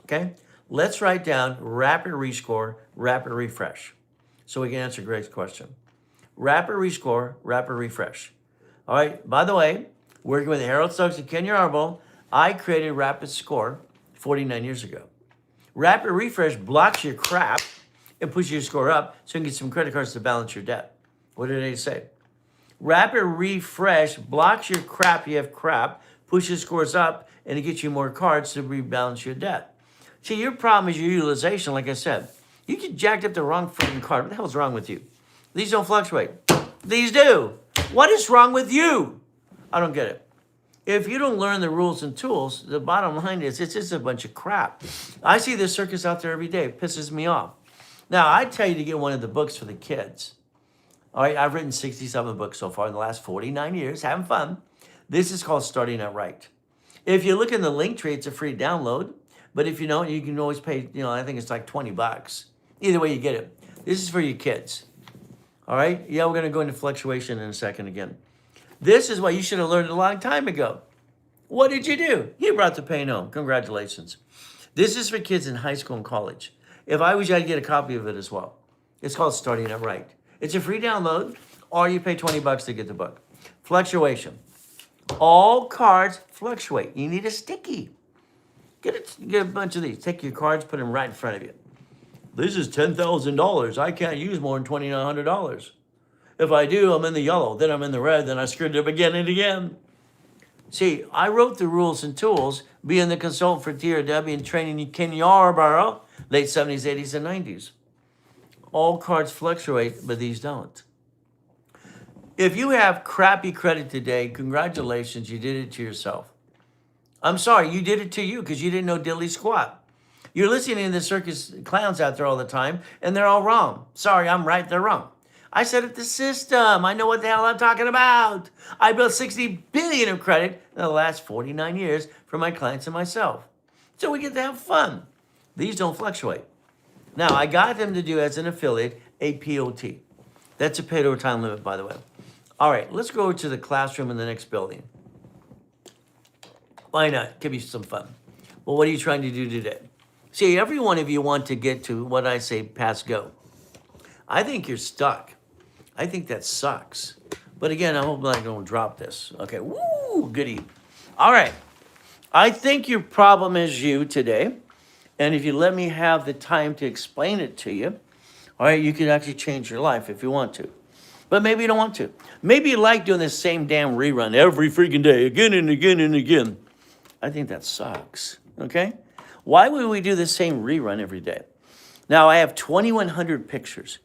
okay? Let's write down rapid rescore, rapid refresh, so we can answer Greg's question. Rapid rescore, rapid refresh. All right, by the way, working with Harold Stokes and Kenya Arbol, I created Rapid Score 49 years ago. Rapid refresh blocks your crap and pushes your score up so you can get some credit cards to balance your debt. What did they say? Rapid refresh blocks your crap, you have crap, pushes scores up, and it gets you more cards to rebalance your debt. See, your problem is your utilization, like I said. You get jacked up the wrong freaking card. What the hell's wrong with you? These don't fluctuate. These do. What is wrong with you? I don't get it. If you don't learn the rules and tools, the bottom line is it's just a bunch of crap. I see this circus out there every day. It pisses me off. Now, I tell you to get one of the books for the kids. All right, I've written 67 books so far in the last 49 years, having fun. This is called Starting Out Right. If you look in the link tree, it's a free download. But if you don't, you can always pay, I think it's like 20 bucks. Either way, you get it. This is for your kids. All right? Yeah, we're going to go into fluctuation in a second again. This is what you should have learned a long time ago. What did you do? You brought the pain home. Congratulations. This is for kids in high school and college. If I was you, I'd get a copy of it as well. It's called Starting Out Right. It's a free download, or you pay 20 bucks to get the book. Fluctuation. All cards fluctuate. You need a sticky. Get a bunch of these. Take your cards, put them right in front of you. This is $10,000. I can't use more than $2,900. If I do, I'm in the yellow. Then I'm in the red. Then I screwed it up again and again. See, I wrote the rules and tools, being the consultant for TRW and training in Ken Yarborough, late 70s, 80s, and 90s. All cards fluctuate, but these don't. If you have crappy credit today, congratulations, you did it to yourself. I'm sorry, you did it to you because you didn't know diddly squat. You're listening to the circus clowns out there all the time, and they're all wrong. Sorry, I'm right, they're wrong. I set up the system. I know what the hell I'm talking about. I built 60 billion of credit in the last 49 years for my clients and myself. So we get to have fun. These don't fluctuate. Now, I got them to do, as an affiliate, a POT. That's a paid overtime limit, by the way. All right, let's go over to the classroom in the next building. Why not? Give you some fun. Well, what are you trying to do today? See, every one of you want to get to what I say, pass go. I think you're stuck. I think that sucks. But again, I hope I don't drop this. Okay, woo, goody. All right. I think your problem is you today. And if you let me have the time to explain it to you, all right, you can actually change your life if you want to. But maybe you don't want to. Maybe you like doing the same damn rerun every freaking day, again and again and again. I think that sucks, okay? Why would we do the same rerun every day? Now, I have 2,100 pictures.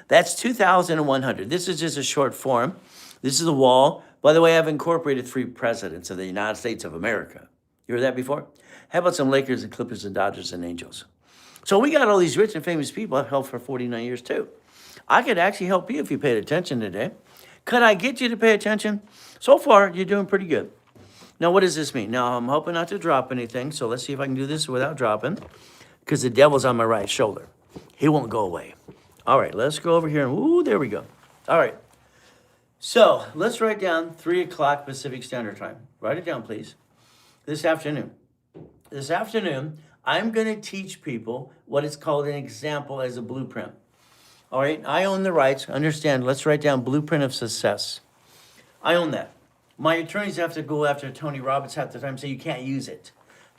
That's 2,100. This is just a short form. This is the wall. By the way, I've incorporated 3 presidents of the United States of America. You heard that before? How about some Lakers and Clippers and Dodgers and Angels? So we got all these rich and famous people I've helped for 49 years too. I could actually help you if you paid attention today. Could I get you to pay attention? So far, you're doing pretty good. Now, what does this mean? Now, I'm hoping not to drop anything, so let's see if I can do this without dropping, because the devil's on my right shoulder. He won't go away. All right, let's go over here. Ooh, there we go. All right. So let's write down 3 o'clock Pacific Standard Time. Write it down, please. This afternoon. This afternoon, I'm going to teach people what is called an example as a blueprint. All right, I own the rights. Understand, let's write down blueprint of success. I own that. My attorneys have to go after Tony Robbins half the time and say you can't use it.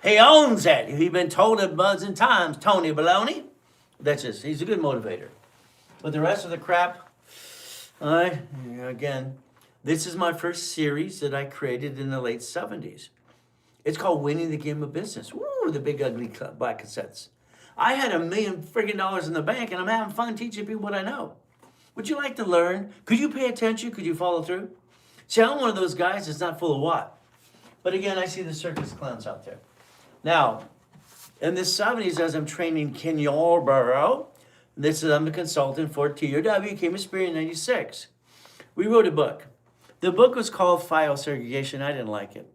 He owns it. He's been told a dozen times, Tony Baloney. That's just, he's a good motivator. But the rest of the crap, again, this is my first series that I created in the late 70s. It's called Winning the Game of Business. Woo, the big ugly black cassettes. I had $1 million friggin' in the bank, and I'm having fun teaching people what I know. Would you like to learn? Could you pay attention? Could you follow through? See, I'm one of those guys that's not full of what. But again, I see the circus clowns out there. Now, in the 70s, as I'm training Ken Yarborough, I'm a consultant for TRW, came to Spirit in 96. We wrote a book. The book was called File Segregation. I didn't like it.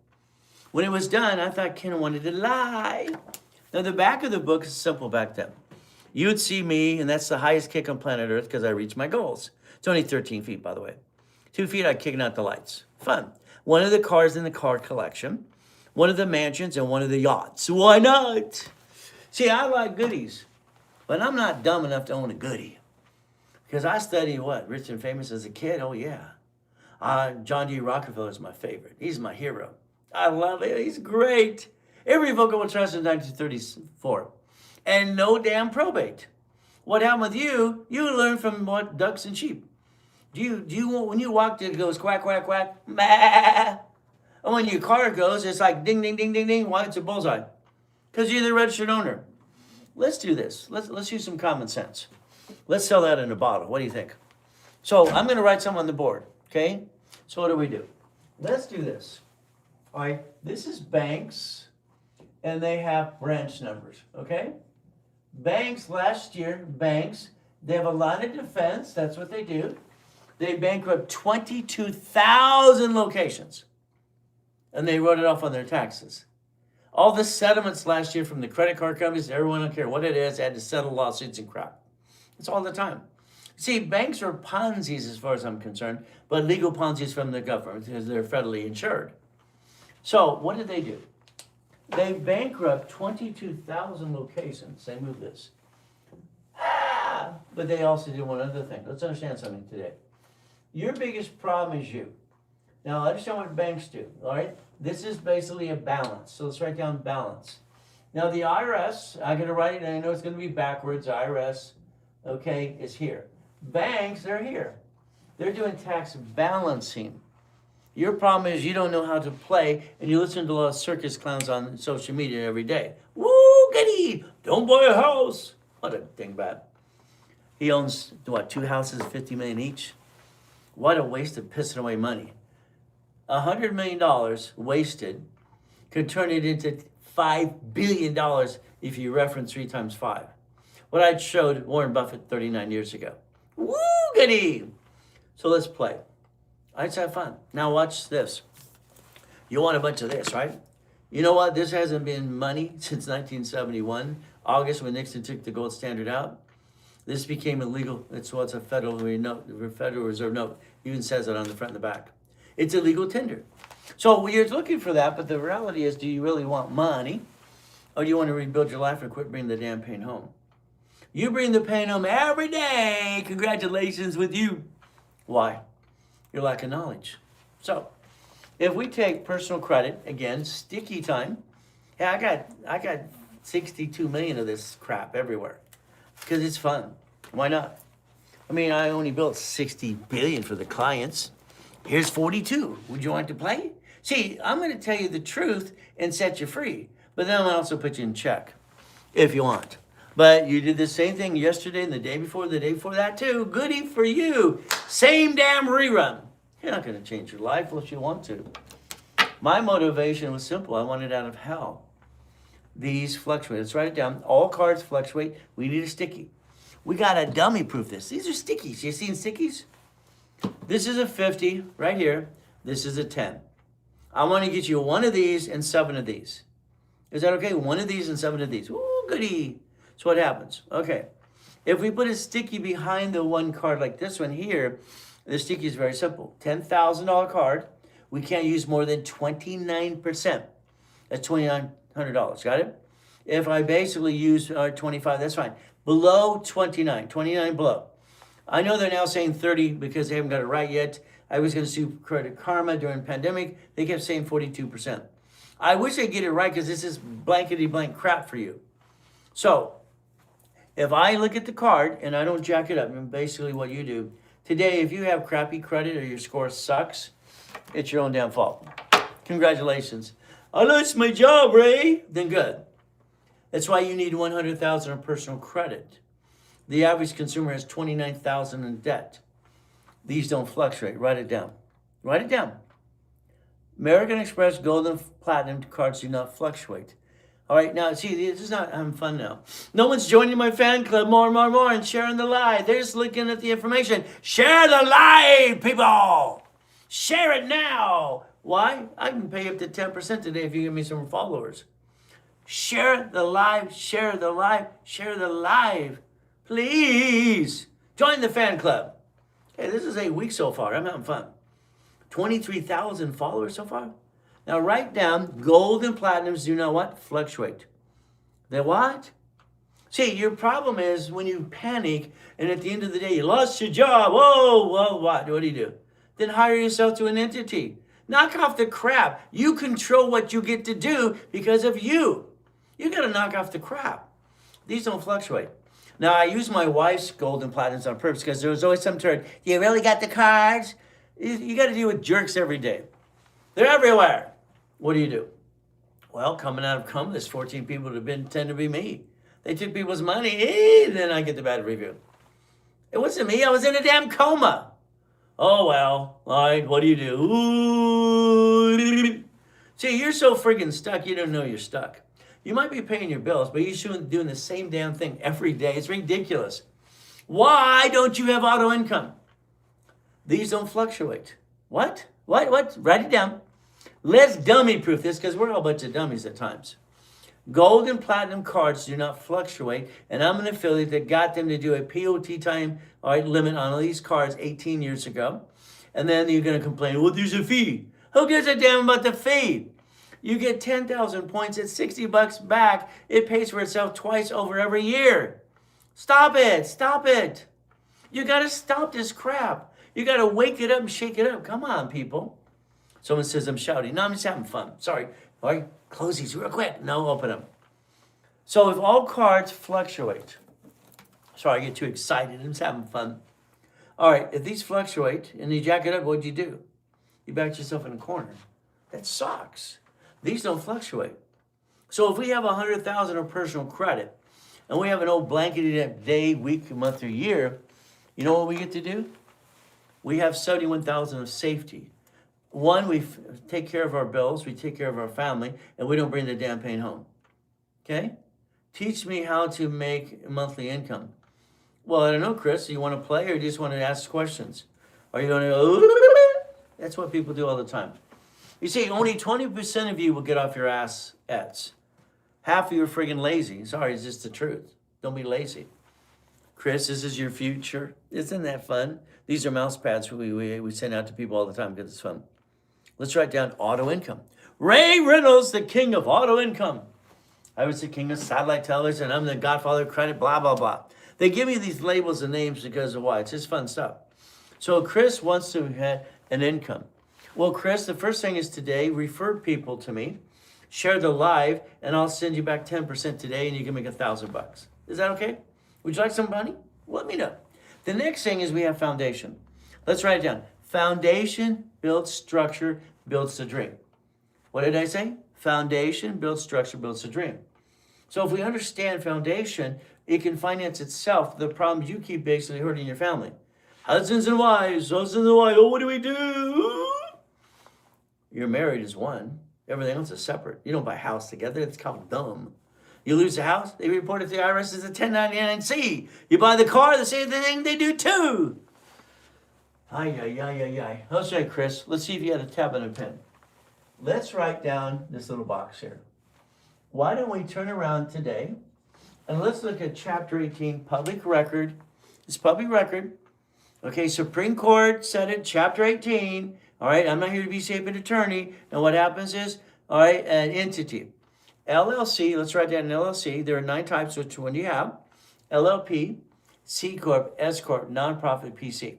When it was done, I thought Ken wanted to lie. Now, the back of the book is simple back then. You would see me, and that's the highest kick on planet Earth because I reached my goals. It's only 13 feet, by the way. 2 feet, I'm kicking out the lights. Fun. One of the cars in the car collection, one of the mansions, and one of the yachts. Why not? See, I like goodies, but I'm not dumb enough to own a goodie. Because I studied what? Rich and Famous as a kid? Oh, yeah. John D. Rockefeller is my favorite. He's my hero. I love him. He's great. Irrevocable trust in 1934. and no damn probate. What happened with you? You learn from what ducks and sheep. When you walk, it goes quack, quack, quack, bah. And when your car goes, it's like ding, ding, ding, ding, ding. Why? It's a bullseye. Because you're the registered owner. Let's do this. Let's use some common sense. Let's sell that in a bottle. What do you think? So I'm going to write something on the board. Okay? So what do? Let's do this. All right. This is banks, and they have branch numbers. Okay? Banks last year, they have a line of defense. That's what they do. They bankrupt 22,000 locations, and they wrote it off on their taxes. All the settlements last year from the credit card companies, everyone don't care what it is, had to settle lawsuits and crap. It's all the time. See, banks are Ponzi's as far as I'm concerned, but legal Ponzi's from the government because they're federally insured. So what did they do? They bankrupt 22,000 locations. They move this. But they also do one other thing. Let's understand something today. Your biggest problem is you. Now, understand what banks do, all right? This is basically a balance. So let's write down balance. Now, the IRS, I'm going to write it, and I know it's going to be backwards. IRS, okay, is here. Banks, they're here. They're doing tax balancing. Your problem is you don't know how to play, and you listen to a lot of circus clowns on social media every day. Woo, goody! Don't buy a house. What a dingbat. He owns, what, 2 houses, $50 million each? What a waste of pissing away money. $100 million wasted could turn it into $5 billion if you reference 3 times 5. What I showed Warren Buffett 39 years ago. Woo, goody! So let's play. Let's have fun. Now watch this. You want a bunch of this, right? You know what? This hasn't been money since 1971, August, when Nixon took the gold standard out. This became illegal. It's what's a Federal Reserve note. Even says it on the front and the back. It's illegal tender. So you're looking for that, but the reality is, do you really want money? Or do you want to rebuild your life and quit bringing the damn pain home? You bring the pain home every day. Congratulations with you. Why? Your lack of knowledge. So, if we take personal credit, again, sticky time. Yeah, I got 62 million of this crap everywhere. Because it's fun. Why not? I mean, I only built 60 billion for the clients. Here's 42. Would you want to play? See, I'm going to tell you the truth and set you free. But then I'll also put you in check if you want. But you did the same thing yesterday and the day before that too. Goody for you. Same damn rerun. You're not going to change your life unless you want to. My motivation was simple. I wanted out of hell. These fluctuate. Let's write it down. All cards fluctuate. We need a sticky. We got to dummy proof this. These are stickies. You seen stickies? This is a 50 right here. This is a 10. I want to get you one of these and 7 of these. Is that okay? One of these and 7 of these. Ooh, goody. So what happens? Okay. If we put a sticky behind the one card like this one here, the sticky is very simple. $10,000 card. We can't use more than 29%. That's $2,900. Got it? If I basically use 25, that's fine. Below 29 below. I know they're now saying 30 because they haven't got it right yet. I was going to sue Credit Karma during the pandemic. They kept saying 42%. I wish they'd get it right because this is blankety blank crap for you. So, if I look at the card and I don't jack it up, and basically what you do, today if you have crappy credit or your score sucks, it's your own damn fault. Congratulations. I lost my job, Ray. Then good. That's why you need 100,000 of personal credit. The average consumer has 29,000 in debt. These don't fluctuate. Write it down. Write it down. American Express Gold and Platinum cards do not fluctuate. All right, now, see, this is not having fun now. No one's joining my fan club more, and sharing the live. They're just looking at the information. Share the live, people. Share it now. Why? I can pay up to 10% today if you give me some followers. Share the live, share the live, share the live. Please join the fan club. Hey, this is 8 weeks so far. I'm having fun. 23,000 followers so far. Now write down gold and platinums do not what? Fluctuate. They what? See, your problem is when you panic and at the end of the day you lost your job. Whoa, well, what do you do? Then hire yourself to an entity. Knock off the crap. You control what you get to do because of you. You got to knock off the crap. These don't fluctuate. Now, I use my wife's gold and platinums on purpose because there was always some turn. You really got the cards? You got to deal with jerks every day. They're everywhere. What do? Well, coming out of coma, there's 14 people that tend to be me. They took people's money, then I get the bad review. It wasn't me. I was in a damn coma. Oh, well, all right, what do? Ooh. See, you're so friggin' stuck, you don't know you're stuck. You might be paying your bills, but you're doing the same damn thing every day. It's ridiculous. Why don't you have auto income? These don't fluctuate. What? Write it down. Let's dummy proof this because we're all a bunch of dummies at times. Gold and platinum cards do not fluctuate, and I'm an affiliate that got them to do a POT time limit on all these cards 18 years ago. And then you're going to complain, well, there's a fee. Who gives a damn about the fee? You get 10,000 points at $60 back. It pays for itself twice over every year. Stop it. You got to stop this crap. You got to wake it up and shake it up. Come on, people. Someone says I'm shouting. No, I'm just having fun. Sorry. All right, close these real quick. No, open them. So if all cards fluctuate, sorry, I get too excited. I'm just having fun. All right, if these fluctuate and you jack it up, what'd you do? You backed yourself in a corner. That sucks. These don't fluctuate. So if we have 100,000 of personal credit and we have an old blanketed day, week, month, or year, you know what we get to do? We have 71,000 of safety. One, we take care of our bills, we take care of our family, and we don't bring the damn pain home. Okay? Teach me how to make monthly income. Well, I don't know, Chris. Do you want to play or do you just want to ask questions? Are you going to go, that's what people do all the time. You see, only 20% of you will get off your ass ets. Half of you are friggin' lazy. Sorry, it's just the truth. Don't be lazy. Chris, this is your future. Isn't that fun? These are mouse pads we send out to people all the time because it's fun. Let's write down auto income. Ray Reynolds, the king of auto income. I was the king of satellite television. I'm the godfather of credit, blah, blah, blah. They give me these labels and names because of why. It's just fun stuff. So Chris wants to have an income. Well, Chris, the first thing is today, refer people to me, share the live, and I'll send you back 10% today, and you can make $1,000. Is that okay? Would you like some money? Let me know. The next thing is we have foundation. Let's write it down. Foundation builds structure, builds the dream. What did I say? Foundation builds structure, builds the dream. So if we understand foundation, it can finance itself the problems you keep basically hurting your family. Husbands and wives, oh, what do we do? You're married is one. Everything else is separate. You don't buy a house together. It's called dumb. You lose a house, they report it to the IRS as a 1099-C. You buy the car, the same thing they do too. Ay. Okay, Chris, let's see if you had a tab and a pen. Let's write down this little box here. Why don't we turn around today and let's look at Chapter 18, Public Record. It's public record. Okay, Supreme Court said it, Chapter 18. All right, I'm not here to be safe an attorney. And what happens is, all right, an entity. LLC, let's write down an LLC. There are 9 types. Which one do you have? LLP, C Corp, S Corp, nonprofit, PC.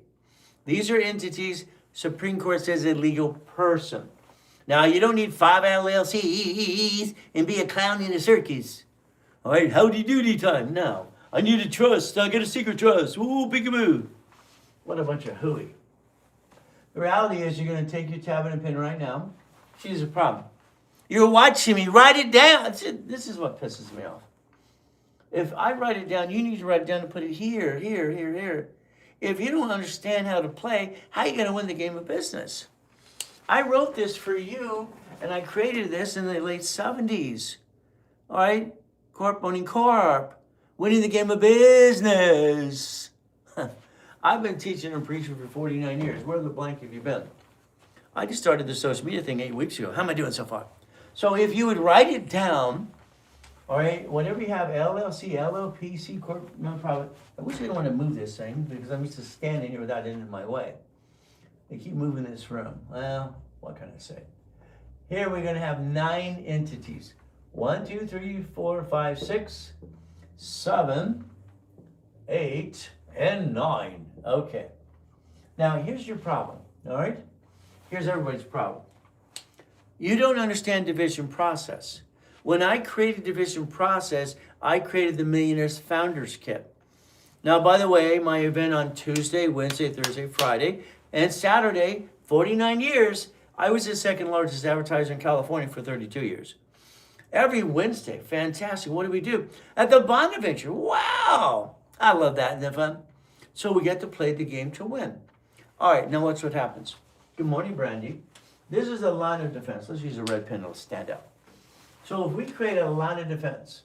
These are entities. Supreme Court says a legal person. Now, you don't need 5 LLCs and be a clown in a circus. All right, howdy doody time. No, I need a trust. I get a secret trust. Ooh, peekaboo. What a bunch of hooey. The reality is you're going to take your tab and a pen right now. She's a problem. You're watching me. Write it down. This is what pisses me off. If I write it down, you need to write it down and put it here. If you don't understand how to play, how are you going to win the game of business? I wrote this for you, and I created this in the late 70s. All right? Corp owning corp. Winning the game of business. I've been teaching and preaching for 49 years. Where the blank have you been? I just started the social media thing 8 weeks ago. How am I doing so far? So if you would write it down, all right, whenever you have LLC, LLP, C Corp, nonprofit, I wish I didn't want to move this thing because I'm used to standing here without it in my way. They keep moving this room. Well, what can I say? Here we're going to have 9 entities. 1, 2, 3, 4, 5, 6, 7, 8, and 9. Okay. Now, here's your problem, all right? Here's everybody's problem. You don't understand division process. When I created division process, I created the Millionaires Founders Kit. Now, by the way, my event on Tuesday, Wednesday, Thursday, Friday, and Saturday, 49 years, I was the second largest advertiser in California for 32 years. Every Wednesday, fantastic. What do we do? At the Bond Adventure, wow! I love that, isn't that fun? So we get to play the game to win. All right, now watch what happens. Good morning, Brandy. This is a line of defense. Let's use a red pen, it'll stand out. So if we create a line of defense,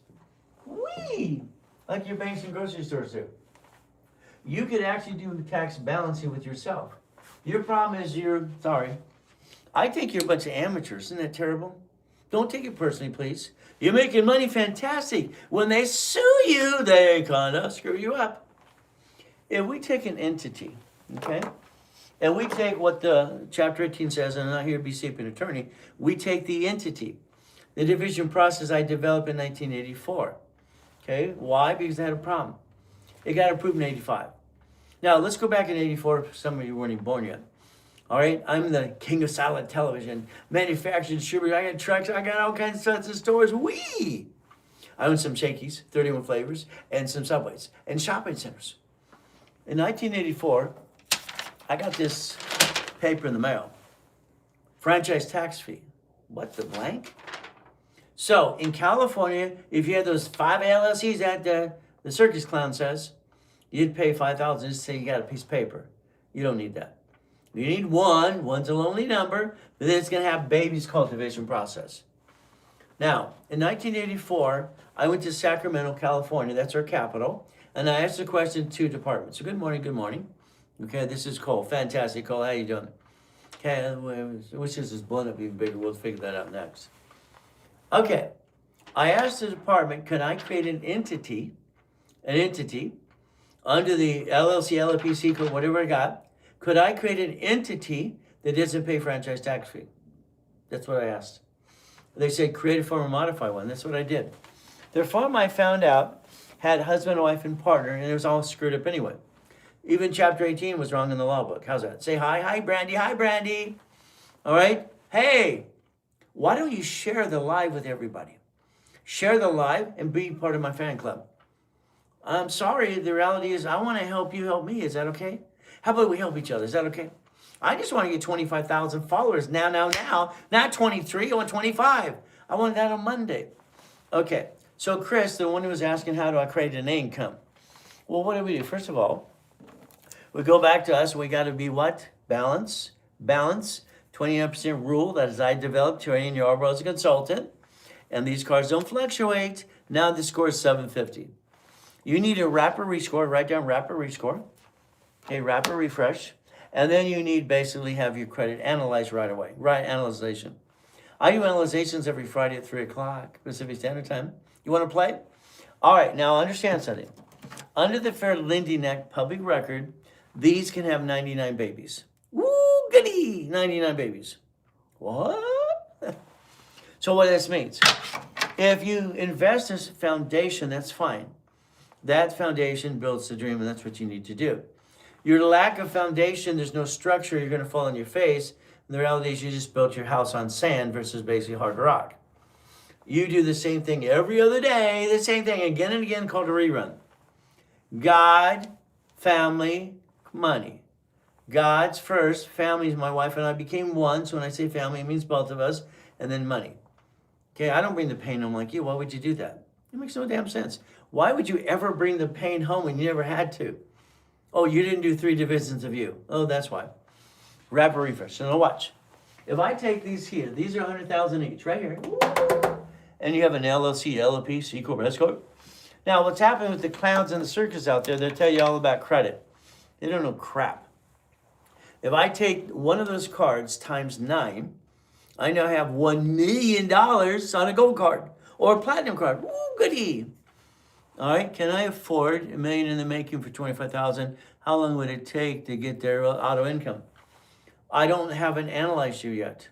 like your banks and grocery stores do, you could actually do tax balancing with yourself. Your problem is I think you're a bunch of amateurs. Isn't that terrible? Don't take it personally, please. You're making money, fantastic. When they sue you, they kind of screw you up. If we take an entity, okay, and we take what the Chapter 18 says, and I'm not here to be an attorney, we take the entity. The division process I developed in 1984. Okay, why? Because I had a problem. It got approved in 85. Now, let's go back in 84. Some of you weren't even born yet. All right, I'm the king of satellite television, manufacturing, distributor. I got trucks, I got all kinds of sets of stores. I own some Shakey's, 31 flavors, and some Subways, and shopping centers. In 1984, I got this paper in the mail. Franchise tax fee. What the blank? So, in California, if you had those 5 LLCs that the circus clown says, you'd pay $5,000 just to say you got a piece of paper. You don't need that. You need one's a lonely number, but then it's going to have babies called division process. Now, in 1984, I went to Sacramento, California, that's our capital, and I asked the question to departments. So good morning. Okay, this is Cole. Fantastic, Cole, how you doing? Okay, I wish this was blown up even bigger. We'll figure that out next. Okay, I asked the department, can I create an entity under the LLC, LLP, C code, whatever I got, could I create an entity that doesn't pay franchise tax fee? That's what I asked. They said create a form or modify one. That's what I did. The form I found out had husband, wife, and partner, and it was all screwed up anyway. Even Chapter 18 was wrong in the law book. How's that? Say hi. Hi, Brandy. Hi, Brandy. All right? Hey, why don't you share the live with everybody? Share the live and be part of my fan club. I'm sorry, the reality is I want to help you help me. Is that okay? How about we help each other? Is that okay? I just want to get 25,000 followers now, not 23, I want 25. I wanted that on Monday. Okay, so Chris, the one who was asking how do I create an income? Well, what do we do? First of all, we go back to us. We got to be what? Balance. 29% rule. That is I developed training your Yarbrough as a consultant. And these cards don't fluctuate. Now the score is 750. You need a wrapper rescore. Write down wrapper rescore. Okay, wrapper refresh. And then you need basically have your credit analyzed right away. Right, analyzation. I do analyzations every Friday at 3 o'clock Pacific Standard Time. You want to play? All right, now understand something. Under the Fair Lending Act public record, these can have 99 babies. Woo, goody, 99 babies. What? So what this means, if you invest in a foundation, that's fine. That foundation builds the dream, and that's what you need to do. Your lack of foundation, there's no structure, you're going to fall on your face. And the reality is you just built your house on sand versus basically hard rock. You do the same thing every other day, the same thing again and again, called a rerun. God, family, money. God's first, family is my wife and I became one. So when I say family, it means both of us, and then money. Okay, I don't bring the pain home like you. Why would you do that? It makes no damn sense. Why would you ever bring the pain home when you never had to? Oh, you didn't do 3 divisions of you. Oh, that's why. Wrap a refresh. So now watch. If I take these here, these are 100,000 each, right here. And you have an LLC, LLP, C Corp, S Corp. Now, what's happening with the clowns in the circus out there, they'll tell you all about credit. They don't know crap. If I take one of those cards times 9, I now have $1 million on a gold card or a platinum card. Woo, goody. All right, can I afford $1 million in the making for 25,000? How long would it take to get their auto income? I haven't analyzed you yet.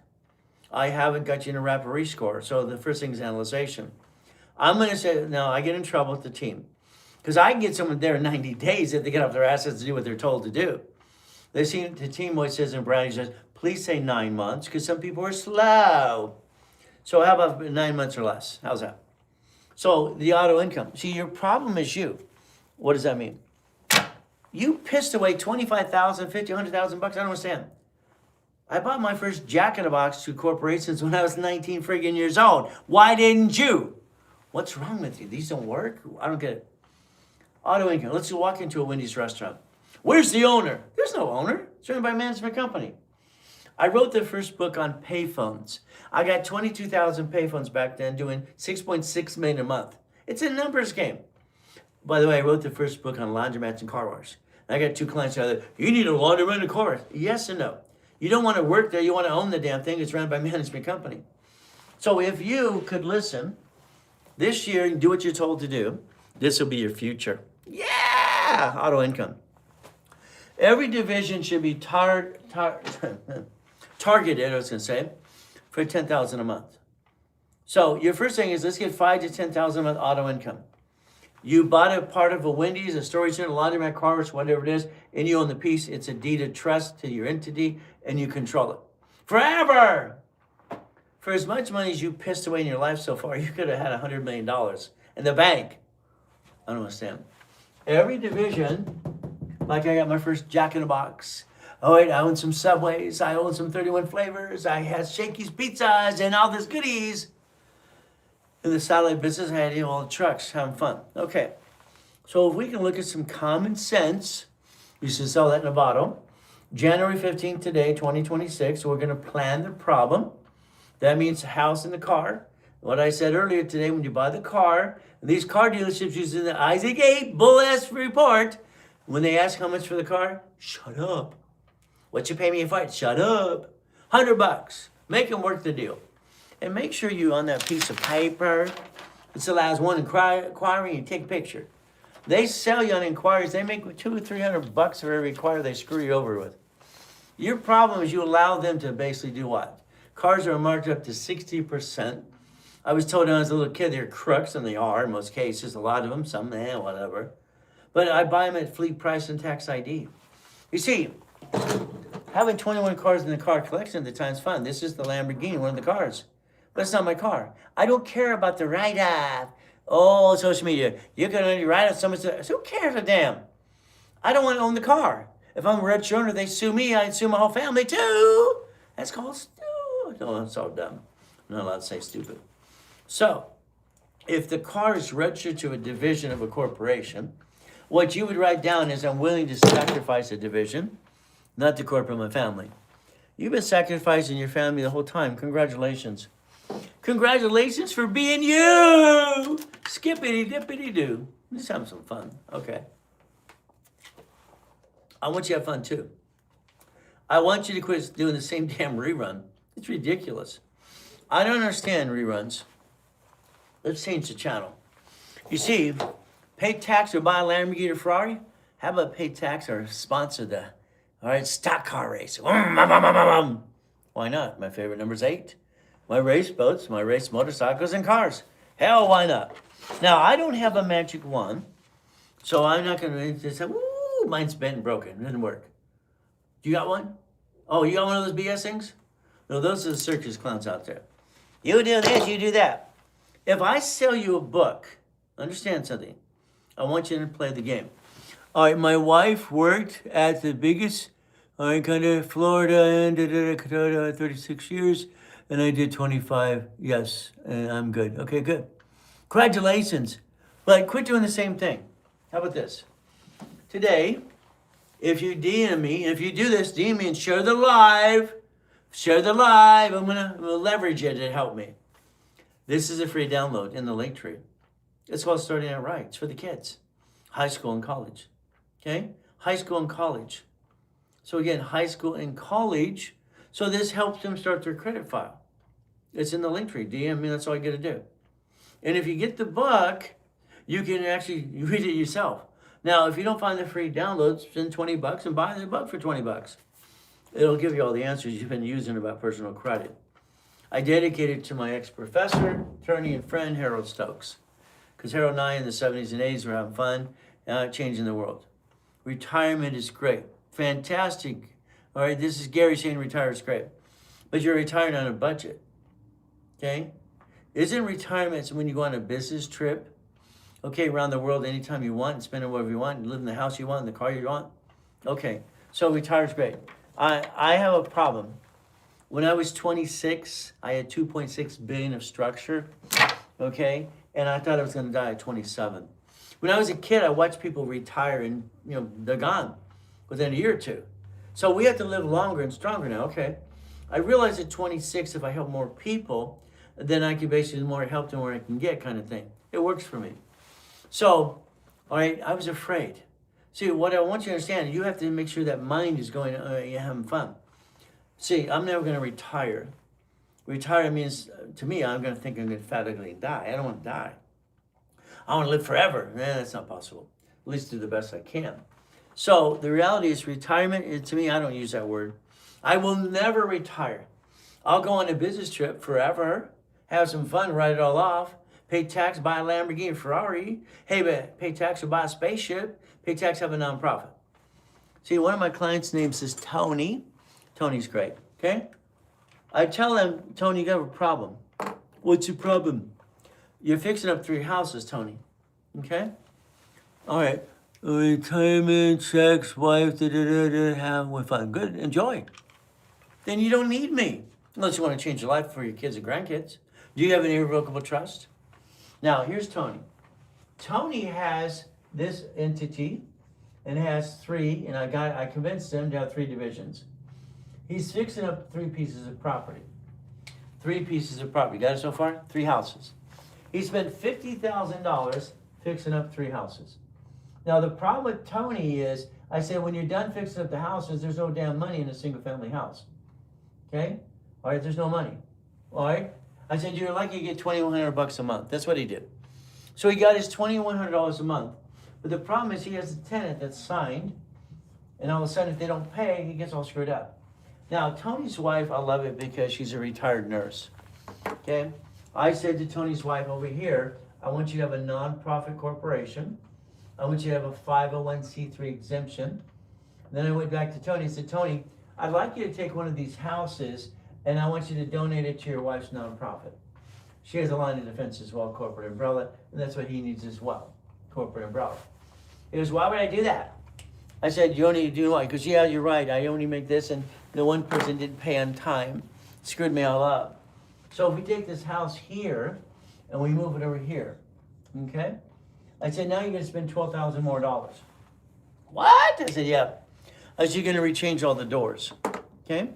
I haven't got you in a wrapper rescore. So the first thing is analyzation. I'm going to say, no, I get in trouble with the team. Because I can get someone there in 90 days if they get off their assets to do what they're told to do. The team always says in Brownie says, please say 9 months, because some people are slow. So how about 9 months or less? How's that? So the auto income. See, your problem is you. What does that mean? You pissed away 25,000, 50, 100,000 bucks. I don't understand. I bought my first Jack in the Box to corporations when I was 19 friggin' years old. Why didn't you? What's wrong with you? These don't work? I don't get it. Auto income. Let's walk into a Wendy's restaurant. Where's the owner? There's no owner. It's run by a management company. I wrote the first book on payphones. I got 22,000 payphones back then doing 6.6 million a month. It's a numbers game. By the way, I wrote the first book on laundromats and car wash. I got 2 clients out there. You need a laundromat and a car wash. Yes and no. You don't want to work there. You want to own the damn thing. It's run by a management company. So if you could listen this year and do what you're told to do, this will be your future. Yeah! Auto income. Every division should be targeted, I was going to say, for $10,000 a month. So your first thing is let's get $5,000 to $10,000 a month auto income. You bought a part of a Wendy's, a storage center, a laundromat, car wash, whatever it is, and you own the piece. It's a deed of trust to your entity, and you control it forever. For as much money as you pissed away in your life so far, you could have had $100 million in the bank. I don't understand. Every division, like I got my first Jack in the Box. Oh wait, I own some Subways. I own some 31 flavors. I had Shakey's pizzas and all this goodies. In the satellite business, I had all the trucks having fun. Okay, so if we can look at some common sense, you should sell that in a bottle. January 15th today, 2026, we're going to plan the problem. That means the house and the car. What I said earlier today, when you buy the car, and these car dealerships using the Isaac A. Bull-ass report, when they ask how much for the car, shut up. What you pay me for it? Shut up. $100. Make them work the deal. And make sure you, on that piece of paper, this allows one inquiry, you take a picture. They sell you on inquiries. They make $200 or $300 for every inquiry they screw you over with. Your problem is you allow them to basically do what? Cars are marked up to 60%. I was told when I was a little kid they're crooks, and they are in most cases. A lot of them, some, whatever. But I buy them at fleet price and tax ID. You see, having 21 cars in the car collection at the time is fun. This is the Lamborghini, one of the cars. But it's not my car. I don't care about the write-off. Oh, social media. You can only write off so much. Who cares a damn? I don't want to own the car. If I'm a red owner, they sue me, I'd sue my whole family too. That's called stupid. No, that's all dumb. I'm not allowed to say stupid. So, if the car is registered to a division of a corporation, what you would write down is I'm willing to sacrifice a division, not the corporate, my family. You've been sacrificing your family the whole time. Congratulations. Congratulations for being you. Skippity dippity doo. Let's have some fun. Okay. I want you to have fun too. I want you to quit doing the same damn rerun. It's ridiculous. I don't understand reruns. Let's change the channel. You see, pay tax or buy a Lamborghini or Ferrari. How about pay tax or sponsor the stock car race? Why not? My favorite number is 8. My race boats, my race motorcycles and cars. Hell, why not? Now, I don't have a magic wand, so I'm not going to say, "Ooh, mine's bent and broken. It didn't work." Do you got one? Oh, you got one of those BS things? No, those are the circus clowns out there. You do this, you do that. If I sell you a book, understand something. I want you to play the game. All right, my wife worked at the biggest, kind of Florida, and 36 years. And I did 25, yes, and I'm good. Okay, good. Congratulations. But quit doing the same thing. How about this? Today, if you DM me, and if you do this, DM me and share the live. Share the live. I'm going to leverage it to help me. This is a free download in the link tree. It's called Starting Out Right. It's for the kids. High school and college. Okay? High school and college. So again, high school and college. So this helps them start their credit file. It's in the link tree. DM me, that's all you got to do. And if you get the book, you can actually read it yourself. Now, if you don't find the free download, spend $20 and buy the book for $20. It'll give you all the answers you've been using about personal credit. I dedicate it to my ex-professor, attorney, and friend, Harold Stokes. Because Harold and I in the 70s and 80s were having fun, changing the world. Retirement is great. Fantastic. All right, this is Gary saying retire is great. But you're retiring on a budget. Okay? Isn't retirement when you go on a business trip, okay, around the world anytime you want and spend it wherever you want, and live in the house you want, in the car you want? Okay, so retire's great. I have a problem. When I was 26, I had 2.6 billion of structure, okay? And I thought I was gonna die at 27. When I was a kid, I watched people retire and, they're gone within a year or two. So we have to live longer and stronger now, okay? I realized at 26, if I help more people, then I can basically more help than where I can get kind of thing. It works for me. So, all right, I was afraid. See, what I want you to understand, you have to make sure that mind is going, you're having fun. See, I'm never going to retire. Retire means, to me, I'm going to think I'm going to fat, ugly, and die. I don't want to die. I want to live forever. That's not possible. At least do the best I can. So the reality is retirement, to me, I don't use that word. I will never retire. I'll go on a business trip forever, have some fun, write it all off, pay tax, buy a Lamborghini, Ferrari. Hey, but pay tax or buy a spaceship, pay tax, have a nonprofit. See, one of my clients' names is Tony. Tony's great, okay? I tell him, Tony, you got a problem. What's your problem? You're fixing up 3 houses, Tony, okay? All right, retirement, sex, wife, have fun. Good, enjoy. Then you don't need me, unless you want to change your life for your kids and grandkids. Do you have an irrevocable trust? Now, here's Tony. Tony has this entity and has 3, and I convinced him to have 3 divisions. He's fixing up 3 pieces of property. 3 pieces of property. Got it so far? 3 houses. He spent $50,000 fixing up 3 houses. Now, the problem with Tony is, I said, when you're done fixing up the houses, there's no damn money in a single family house. Okay? All right, there's no money. All right? I said, you're lucky you get $2,100 a month. That's what he did. So he got his $2,100 a month. But the problem is he has a tenant that's signed, and all of a sudden, if they don't pay, he gets all screwed up. Now, Tony's wife, I love it because she's a retired nurse. Okay? I said to Tony's wife over here, I want you to have a nonprofit corporation. I want you to have a 501c3 exemption. And then I went back to Tony and said, Tony, I'd like you to take one of these houses and I want you to donate it to your wife's nonprofit. She has a line of defense as well, corporate umbrella, and that's what he needs as well, corporate umbrella. He goes, why would I do that? I said, you only do what? Because yeah, you're right, I only make this, and the one person didn't pay on time, screwed me all up. So if we take this house here and we move it over here, okay? I said, now you're gonna spend $12,000 more. What? I said, yeah. I said, you're gonna rechange all the doors, okay?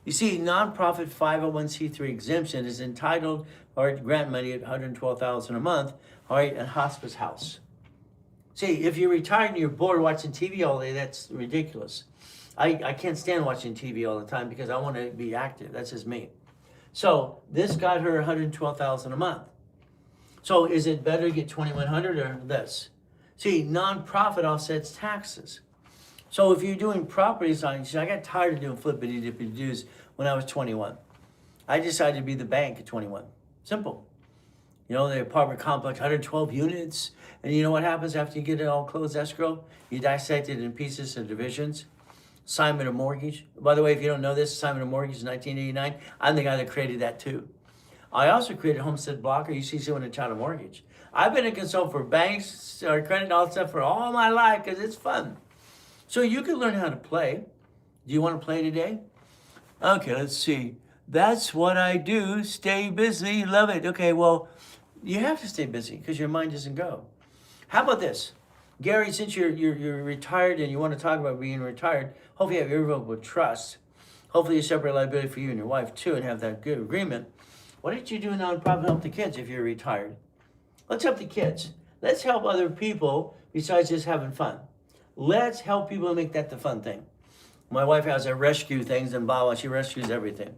You see, nonprofit 501c3 exemption is entitled or grant money at $112,000 a month, all right, a hospice house. See, if you're retired and you're bored watching TV all day, that's ridiculous. I can't stand watching TV all the time because I want to be active. That's just me. So this got her $112,000 a month. So is it better to get $2,100 or this? See, nonprofit offsets taxes. So if you're doing properties on, I got tired of doing flippity-dippity doos when I was 21. I decided to be the bank at 21. Simple. You know, the apartment complex, 112 units. And you know what happens after you get it all closed escrow? You dissect it in pieces and divisions. Assignment of mortgage. By the way, if you don't know this, assignment of mortgage is 1989. I'm the guy that created that too. I also created homestead blocker, UCC, and a child mortgage. I've been a consultant for banks or credit and all that stuff for all my life because it's fun. So you can learn how to play. Do you want to play today? Okay, let's see. That's what I do. Stay busy. Love it. Okay, well, you have to stay busy because your mind doesn't go. How about this? Gary, since you're retired and you want to talk about being retired, hopefully you have irrevocable trust. Hopefully you separate liability for you and your wife too and have that good agreement. Why don't you do a nonprofit to help the kids if you're retired? Let's help the kids. Let's help other people besides just having fun. Let's help people make that the fun thing. My wife has her rescue things and blah, blah. She rescues everything.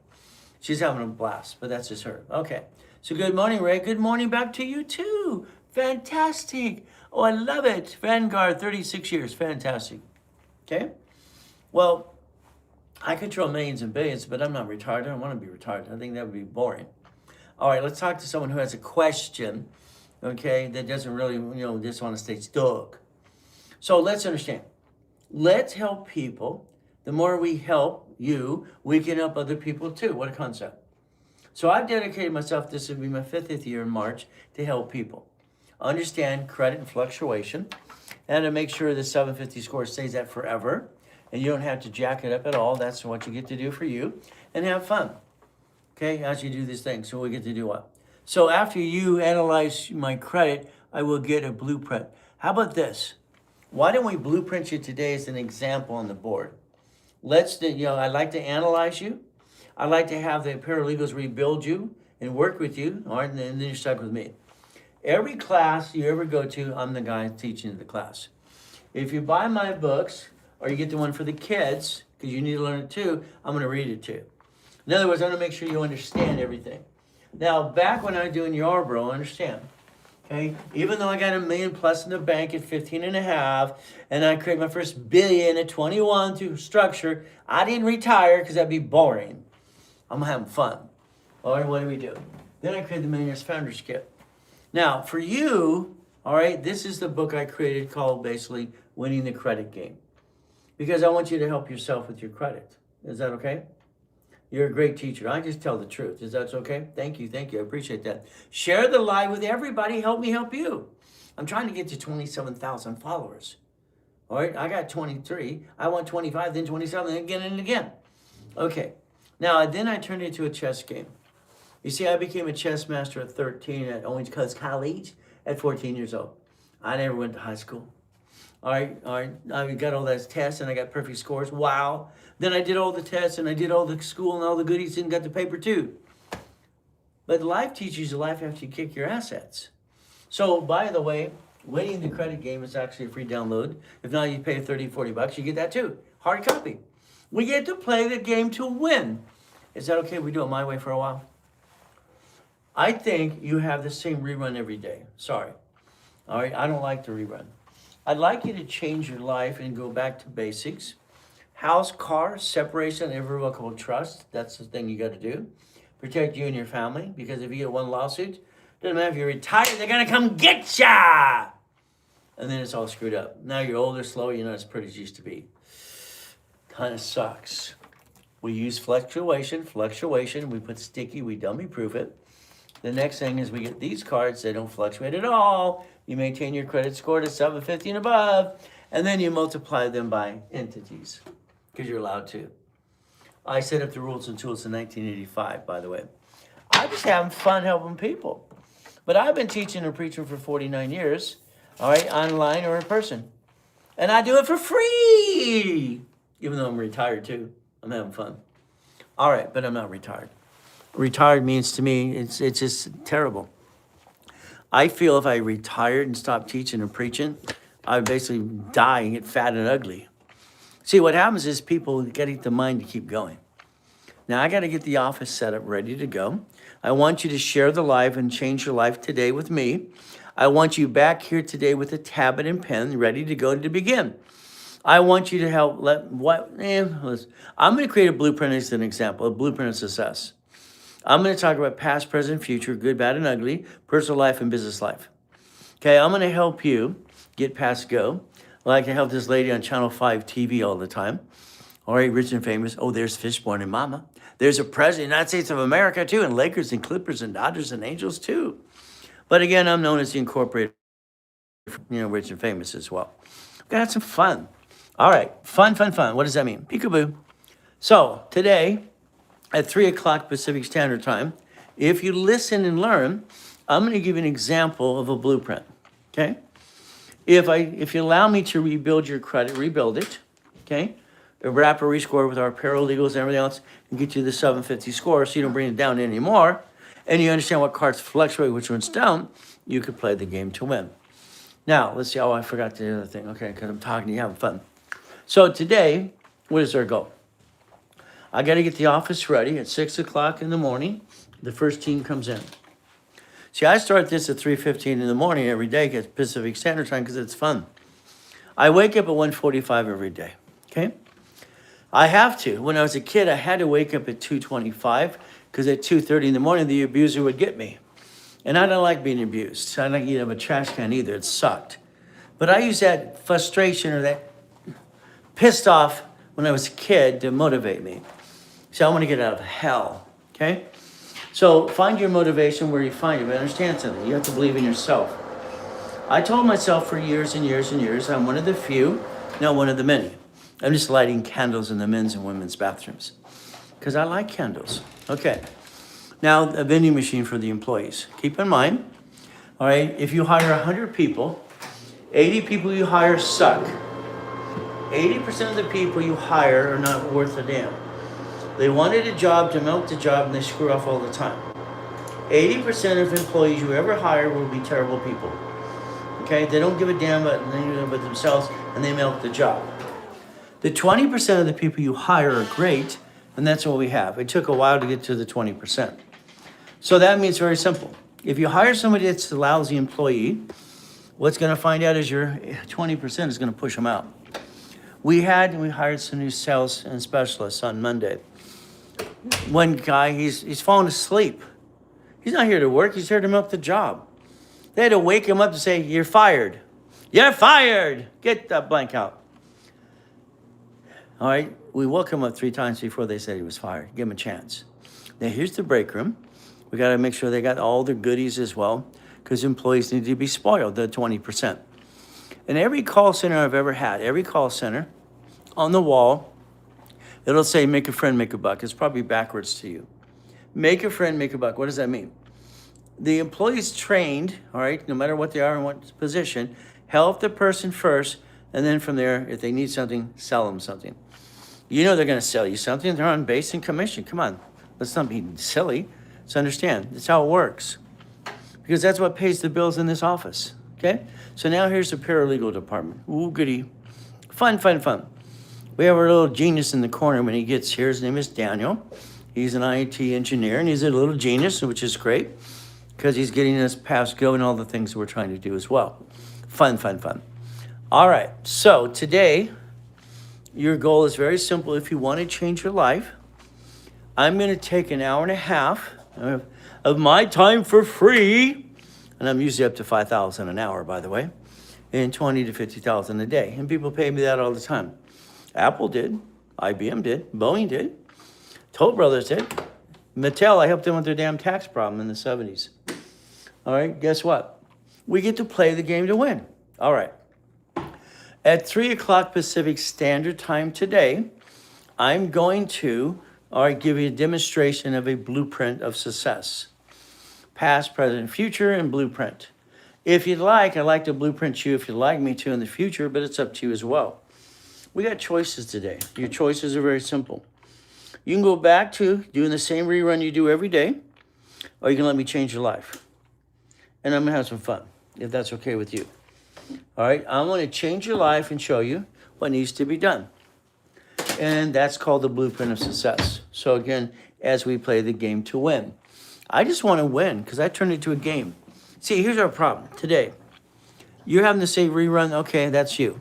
She's having a blast, but that's just her. Okay. So good morning, Ray. Good morning back to you too. Fantastic. Oh, I love it. Vanguard, 36 years. Fantastic. Okay. Well, I control millions and billions, but I'm not retired. I don't want to be retired. I think that would be boring. All right, let's talk to someone who has a question, okay, that doesn't really, just want to stay stuck. So let's understand. Let's help people. The more we help you, we can help other people too. What a concept. So I've dedicated myself, this will be my 50th year in March, to help people understand credit and fluctuation and to make sure the 750 score stays at forever. And you don't have to jack it up at all. That's what you get to do for you. And have fun, okay, as you do these things. So we get to do what? So after you analyze my credit, I will get a blueprint. How about this? Why don't we blueprint you today as an example on the board? I'd like to analyze you. I'd like to have the paralegals rebuild you and work with you, all right, and then you're stuck with me. Every class you ever go to, I'm the guy teaching the class. If you buy my books, or you get the one for the kids, because you need to learn it too, I'm going to read it too. In other words, I'm going to make sure you understand everything. Now, back when I was doing Yarborough, understand, okay, even though I got $1 million plus in the bank at 15 and a half, and I created my first billion at 21 through structure, I didn't retire because that'd be boring. I'm having fun. All right, what do we do? Then I created the Millionaires Founders Kit. Now, for you, all right, this is the book I created called basically Winning the Credit Game. Because I want you to help yourself with your credit. Is that okay? You're a great teacher. I just tell the truth. Is that okay? Thank you. I appreciate that. Share the live with everybody. Help me help you. I'm trying to get to 27,000 followers. All right, I got 23. I want 25, then 27, then again and again. Okay. Now, then I turned it into a chess game. You see, I became a chess master at 13 at Owens College at 14 years old. I never went to high school. All right, I got all those tests and I got perfect scores. Wow. Then I did all the tests and I did all the school and all the goodies and got the paper too. But life teaches you life after you kick your assets. So, by the way, Winning the Credit Game is actually a free download. If not, you pay $30, $40, you get that too. Hard copy. We get to play the game to win. Is that okay if we do it my way for a while? I think you have the same rerun every day. Sorry. All right, I don't like the rerun. I'd like you to change your life and go back to basics. House, car, separation, irrevocable trust. That's the thing you got to do. Protect you and your family, because if you get one lawsuit, doesn't matter if you're retired, they're going to come get ya! And then it's all screwed up. Now you're older, slower, you're not as pretty as you used to be. Kind of sucks. We use fluctuation, we put sticky, we dummy proof it. The next thing is we get these cards, they don't fluctuate at all. You maintain your credit score to 750 and above, and then you multiply them by entities, because you're allowed to. I set up the rules and tools in 1985, by the way. I'm just having fun helping people. But I've been teaching and preaching for 49 years, all right, online or in person. And I do it for free, even though I'm retired too. I'm having fun. All right, but I'm not retired. Retired means to me, it's just terrible. I feel if I retired and stopped teaching and preaching, I would basically die and get fat and ugly. See, what happens is people get the mind to keep going. Now, I got to get the office set up, ready to go. I want you to share the live and change your life today with me. I want you back here today with a tablet and pen, ready to go to begin. I want you to help. I'm going to create a blueprint as an example, a blueprint of success. I'm going to talk about past, present, future, good, bad, and ugly, personal life, and business life. Okay, I'm going to help you get past go. I like to help this lady on Channel 5 TV all the time. All right, rich and famous. Oh, there's Fishborn and Mama. There's a president of the United States of America, too, and Lakers and Clippers and Dodgers and Angels, too. But again, I'm known as the Incorporated, rich and famous as well. We're going to have some fun. All right, fun. What does that mean? Peekaboo. So, today, at 3 o'clock Pacific Standard Time, if you listen and learn, I'm going to give you an example of a blueprint, okay? If you allow me to rebuild your credit, rebuild it, okay? A rapid rescore with our paralegals and everything else, and get you the 750 score so you don't bring it down anymore, and you understand what cards fluctuate, which ones don't, you could play the game to win. Now, let's see. Oh, I forgot the other thing. Okay, because I'm talking to you, having fun. So today, what is our goal? I got to get the office ready at 6 o'clock in the morning. The first team comes in. See, I start this at 3:15 in the morning every day at Pacific Standard Time because it's fun. I wake up at 1:45 every day, okay? I have to. When I was a kid, I had to wake up at 2:25 because at 2:30 in the morning, the abuser would get me. And I don't like being abused. I don't like eating out of a trash can either. It sucked. But I used that frustration or that pissed off when I was a kid to motivate me. So I want to get out of hell, okay? So find your motivation where you find it. But understand something. You have to believe in yourself. I told myself for years and years and years, I'm one of the few, not one of the many. I'm just lighting candles in the men's and women's bathrooms because I like candles. Okay. Now, a vending machine for the employees. Keep in mind, all right, if you hire 100 people, 80 people you hire suck. 80% of the people you hire are not worth a damn. They wanted a job to milk the job and they screw off all the time. 80% of employees you ever hire will be terrible people. Okay, they don't give a damn about themselves and they milk the job. The 20% of the people you hire are great, and that's what we have. It took a while to get to the 20%. So that means very simple. If you hire somebody that's a lousy employee, what's going to find out is your 20% is going to push them out. We hired some new sales and specialists on Monday. One guy, he's falling asleep. He's not here to work. He's here to milk the job. They had to wake him up to say, "You're fired. You're fired. Get that blank out." All right. We woke him up 3 times before they said he was fired. Give him a chance. Now, here's the break room. We got to make sure they got all their goodies as well, because employees need to be spoiled, the 20%. And every call center I've ever had, every call center, on the wall, it'll say, "Make a friend, make a buck." It's probably backwards to you. Make a friend, make a buck. What does that mean? The employee's trained, all right, no matter what they are in what position, help the person first, and then from there, if they need something, sell them something. You know they're going to sell you something. They're on base and commission. Come on, let's not be silly. Let's understand. That's how it works. Because that's what pays the bills in this office, okay? So now here's the paralegal department. Ooh, goody. Fun, fun, fun. We have our little genius in the corner when he gets here. His name is Daniel. He's an IT engineer, and he's a little genius, which is great, because he's getting us past go and all the things we're trying to do as well. Fun, fun, fun. All right, so today, your goal is very simple. If you want to change your life, I'm going to take an hour and a half of my time for free, and I'm usually up to $5,000 an hour, by the way, and $20,000 to $50,000 a day. And people pay me that all the time. Apple did, IBM did, Boeing did, Toll Brothers did, Mattel, I helped them with their damn tax problem in the 70s. All right, guess what? We get to play the game to win. All right. At 3 o'clock Pacific Standard Time today, I'm going to give you a demonstration of a blueprint of success. Past, present, future, and blueprint. If you'd like, I'd like to blueprint you if you'd like me to in the future, but it's up to you as well. We got choices today. Your choices are very simple. You can go back to doing the same rerun you do every day, or you can let me change your life. And I'm going to have some fun, if that's okay with you. All right, I'm going to change your life and show you what needs to be done. And that's called the blueprint of success. So again, as we play the game to win. I just want to win because I turned it into a game. See, here's our problem today. You're having to say rerun, okay, that's you.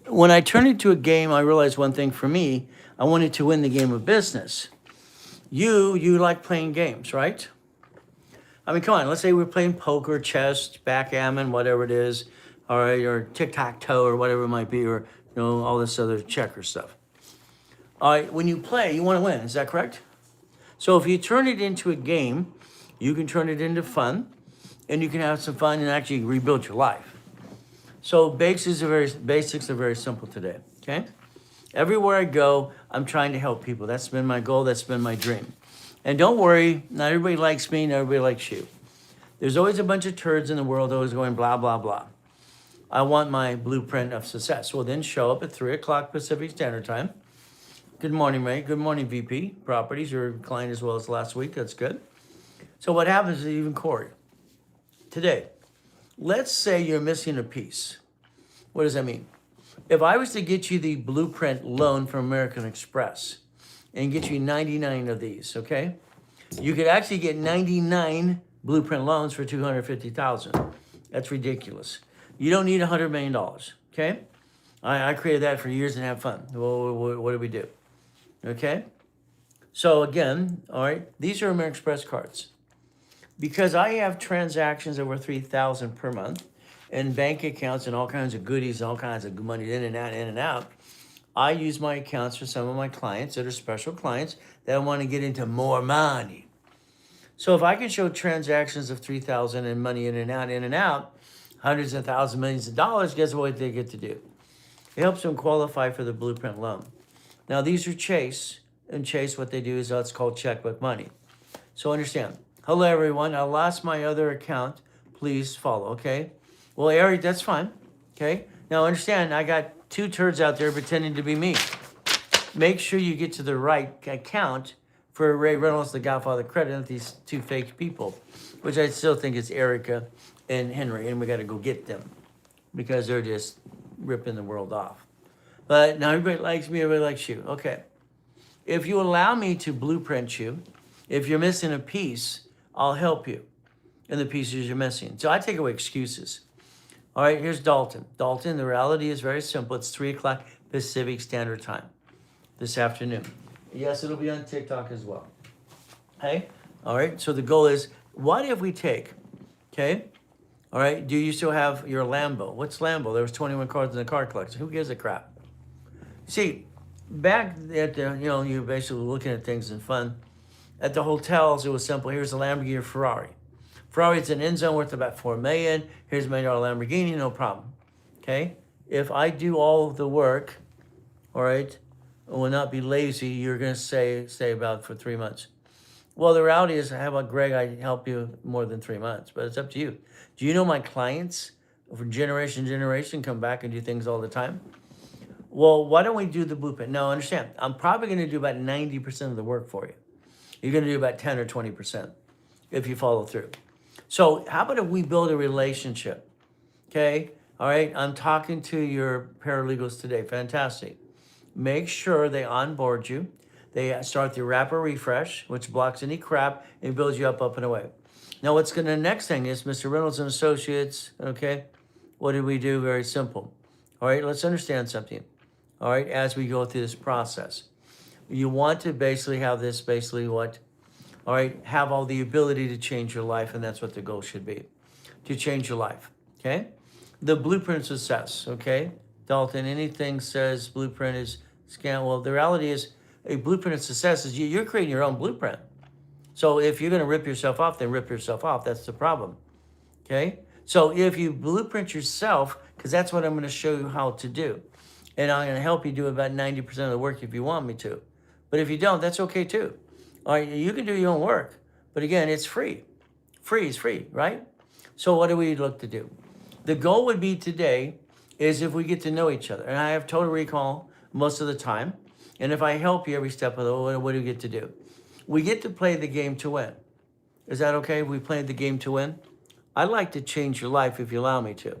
When I turned it to a game, I realized one thing for me, I wanted to win the game of business. You like playing games, right? I mean, come on, let's say we're playing poker, chess, backgammon, whatever it is, all right, or tic-tac-toe or whatever it might be, or all this other checker stuff. All right, when you play, you want to win, is that correct? So if you turn it into a game, you can turn it into fun, and you can have some fun and actually rebuild your life. So basics are very simple today, okay? Everywhere I go, I'm trying to help people. That's been my goal, that's been my dream. And don't worry, not everybody likes me, not everybody likes you. There's always a bunch of turds in the world always going blah, blah, blah. I want my blueprint of success. Well, then show up at 3 o'clock Pacific Standard Time. Good morning, Ray. Good morning, VP. Properties, your client as well as last week. That's good. So what happens is even Corey. Today, let's say you're missing a piece. What does that mean? If I was to get you the blueprint loan from American Express and get you 99 of these, okay? You could actually get 99 blueprint loans for $250,000. That's ridiculous. You don't need $100 million, okay? I created that for years and have fun. Well, what do we do? Okay? So again, all right, these are American Express cards. Because I have transactions over $3,000 per month and bank accounts and all kinds of goodies, all kinds of money in and out, I use my accounts for some of my clients that are special clients that want to get into more money. So if I can show transactions of 3,000 and money in and out, hundreds of thousands, millions of dollars, guess what they get to do? It helps them qualify for the blueprint loan. Now these are Chase, and Chase, what they do is it's called checkbook money. So understand. Hello everyone, I lost my other account. Please follow, okay? Well, Eric, that's fine, okay? Now understand, I got two turds out there pretending to be me. Make sure you get to the right account for Ray Reynolds, the Godfather Credit, not these two fake people, which I still think is Erica and Henry, and we got to go get them because they're just ripping the world off. But now everybody likes me, everybody likes you. Okay. If you allow me to blueprint you, if you're missing a piece, I'll help you in the pieces you're missing. So I take away excuses. All right, here's Dalton. Dalton, the reality is very simple. It's 3 o'clock Pacific Standard Time this afternoon. Yes, it'll be on TikTok as well. Hey, all right, so the goal is, what if we take, okay, all right, do you still have your Lambo? What's Lambo? There was 21 cars in the car collection. Who gives a crap? See, back at the, you're basically looking at things and fun. At the hotels, it was simple. Here's a Lamborghini or Ferrari. Ferrari, it's an end-zone worth about $4 million. Here's a $1 million Lamborghini, no problem. Okay? If I do all the work, all right, I will not be lazy, you're going to stay about for 3 months. Well, the reality is, how about Greg, I help you more than 3 months, but it's up to you. Do you know my clients from generation to generation come back and do things all the time? Well, why don't we do the blueprint? Now, understand, I'm probably going to do about 90% of the work for you. You're going to do about 10 or 20% if you follow through. So how about if we build a relationship? Okay, all right, I'm talking to your paralegals today. Fantastic. Make sure they onboard you. They start the wrapper refresh, which blocks any crap and builds you up and away. Now, what's going to next thing is Mr. Reynolds and Associates, okay? What did we do? Very simple. All right, let's understand something. All right, as we go through this process. You want to basically have this, all right, have all the ability to change your life, and that's what the goal should be, to change your life, okay? The blueprint success, okay? Dalton, anything says blueprint is scam. Well, the reality is a blueprint of success is you're creating your own blueprint. So if you're going to rip yourself off, then rip yourself off. That's the problem, okay? So if you blueprint yourself, because that's what I'm going to show you how to do, and I'm going to help you do about 90% of the work if you want me to. But if you don't, that's okay too. All right, you can do your own work. But again, it's free. Free is free, right? So what do we look to do? The goal would be today is if we get to know each other. And I have total recall most of the time. And if I help you every step of the way, what do we get to do? We get to play the game to win. Is that okay if we played the game to win? I'd like to change your life if you allow me to.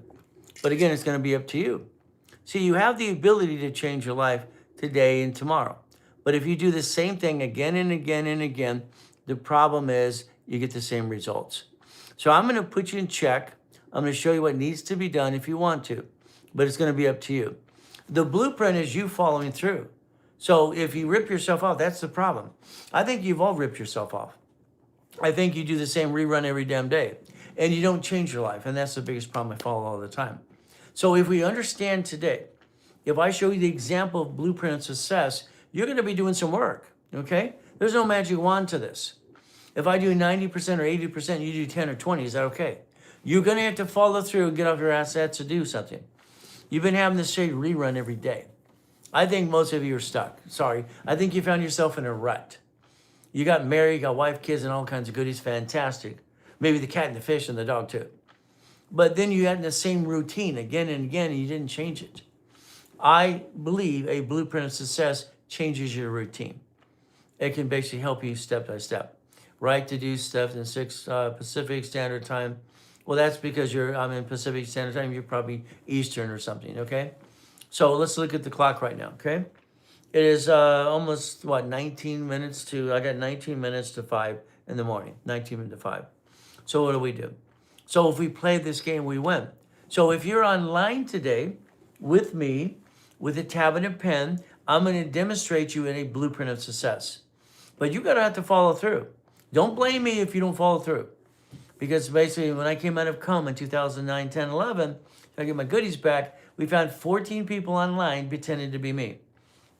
But again, it's going to be up to you. See, you have the ability to change your life today and tomorrow. But if you do the same thing again and again and again, the problem is you get the same results. So I'm going to put you in check. I'm going to show you what needs to be done if you want to, but it's going to be up to you. The blueprint is you following through. So if you rip yourself off, that's the problem. I think you've all ripped yourself off. I think you do the same rerun every damn day and you don't change your life. And that's the biggest problem I follow all the time. So if we understand today, if I show you the example of blueprint of success, you're going to be doing some work, okay? There's no magic wand to this. If I do 90% or 80%, you do 10 or 20, is that okay? You're going to have to follow through and get off your assets to do something. You've been having this same rerun every day. I think most of you are stuck. Sorry. I think you found yourself in a rut. You got married, you got wife, kids, and all kinds of goodies. Fantastic. Maybe the cat and the fish and the dog too. But then you had the same routine again and again, and you didn't change it. I believe a blueprint of success changes your routine. It can basically help you step by step. Right to do stuff in 6 Pacific Standard Time. Well, that's because I'm in Pacific Standard Time. You're probably Eastern or something, okay? So let's look at the clock right now, okay? It is almost, 19 minutes to, I got 19 minutes to 5 in the morning, 19 minutes to 5. So what do we do? So if we play this game, we win. So if you're online today with me, with a tablet and pen, I'm going to demonstrate you in a blueprint of success. But you're going to have to follow through. Don't blame me if you don't follow through. Because basically, when I came out of coma in 2009, 10, 11, I get my goodies back, we found 14 people online pretending to be me.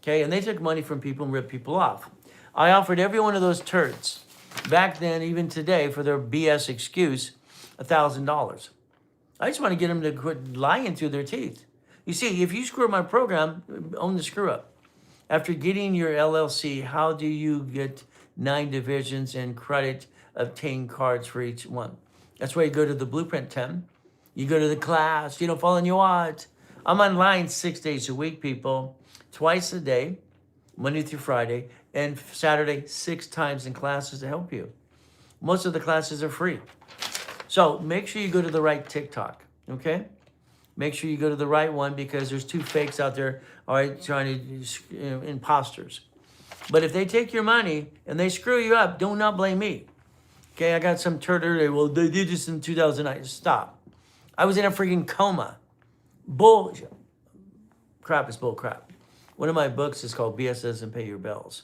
Okay, and they took money from people and ripped people off. I offered every one of those turds Back then, even today, for their BS excuse, $1,000. I just want to get them to quit lying through their teeth. You see, if you screw up my program, own the screw up. After getting your LLC, how do you get 9 divisions and credit obtain cards for each one? That's where you go to the Blueprint 10. You go to the class, you know, following you what? I'm online 6 days a week, people. Twice a day, Monday through Friday, and Saturday 6 times in classes to help you. Most of the classes are free. So make sure you go to the right TikTok, okay? Make sure you go to the right one because there's 2 fakes out there, all right, trying to, imposters. But if they take your money and they screw you up, do not blame me. Okay, I got some turd today. Well, they did this in 2009. Stop. I was in a freaking coma. Bull crap is bull crap. One of my books is called BS Doesn't Pay Your Bills.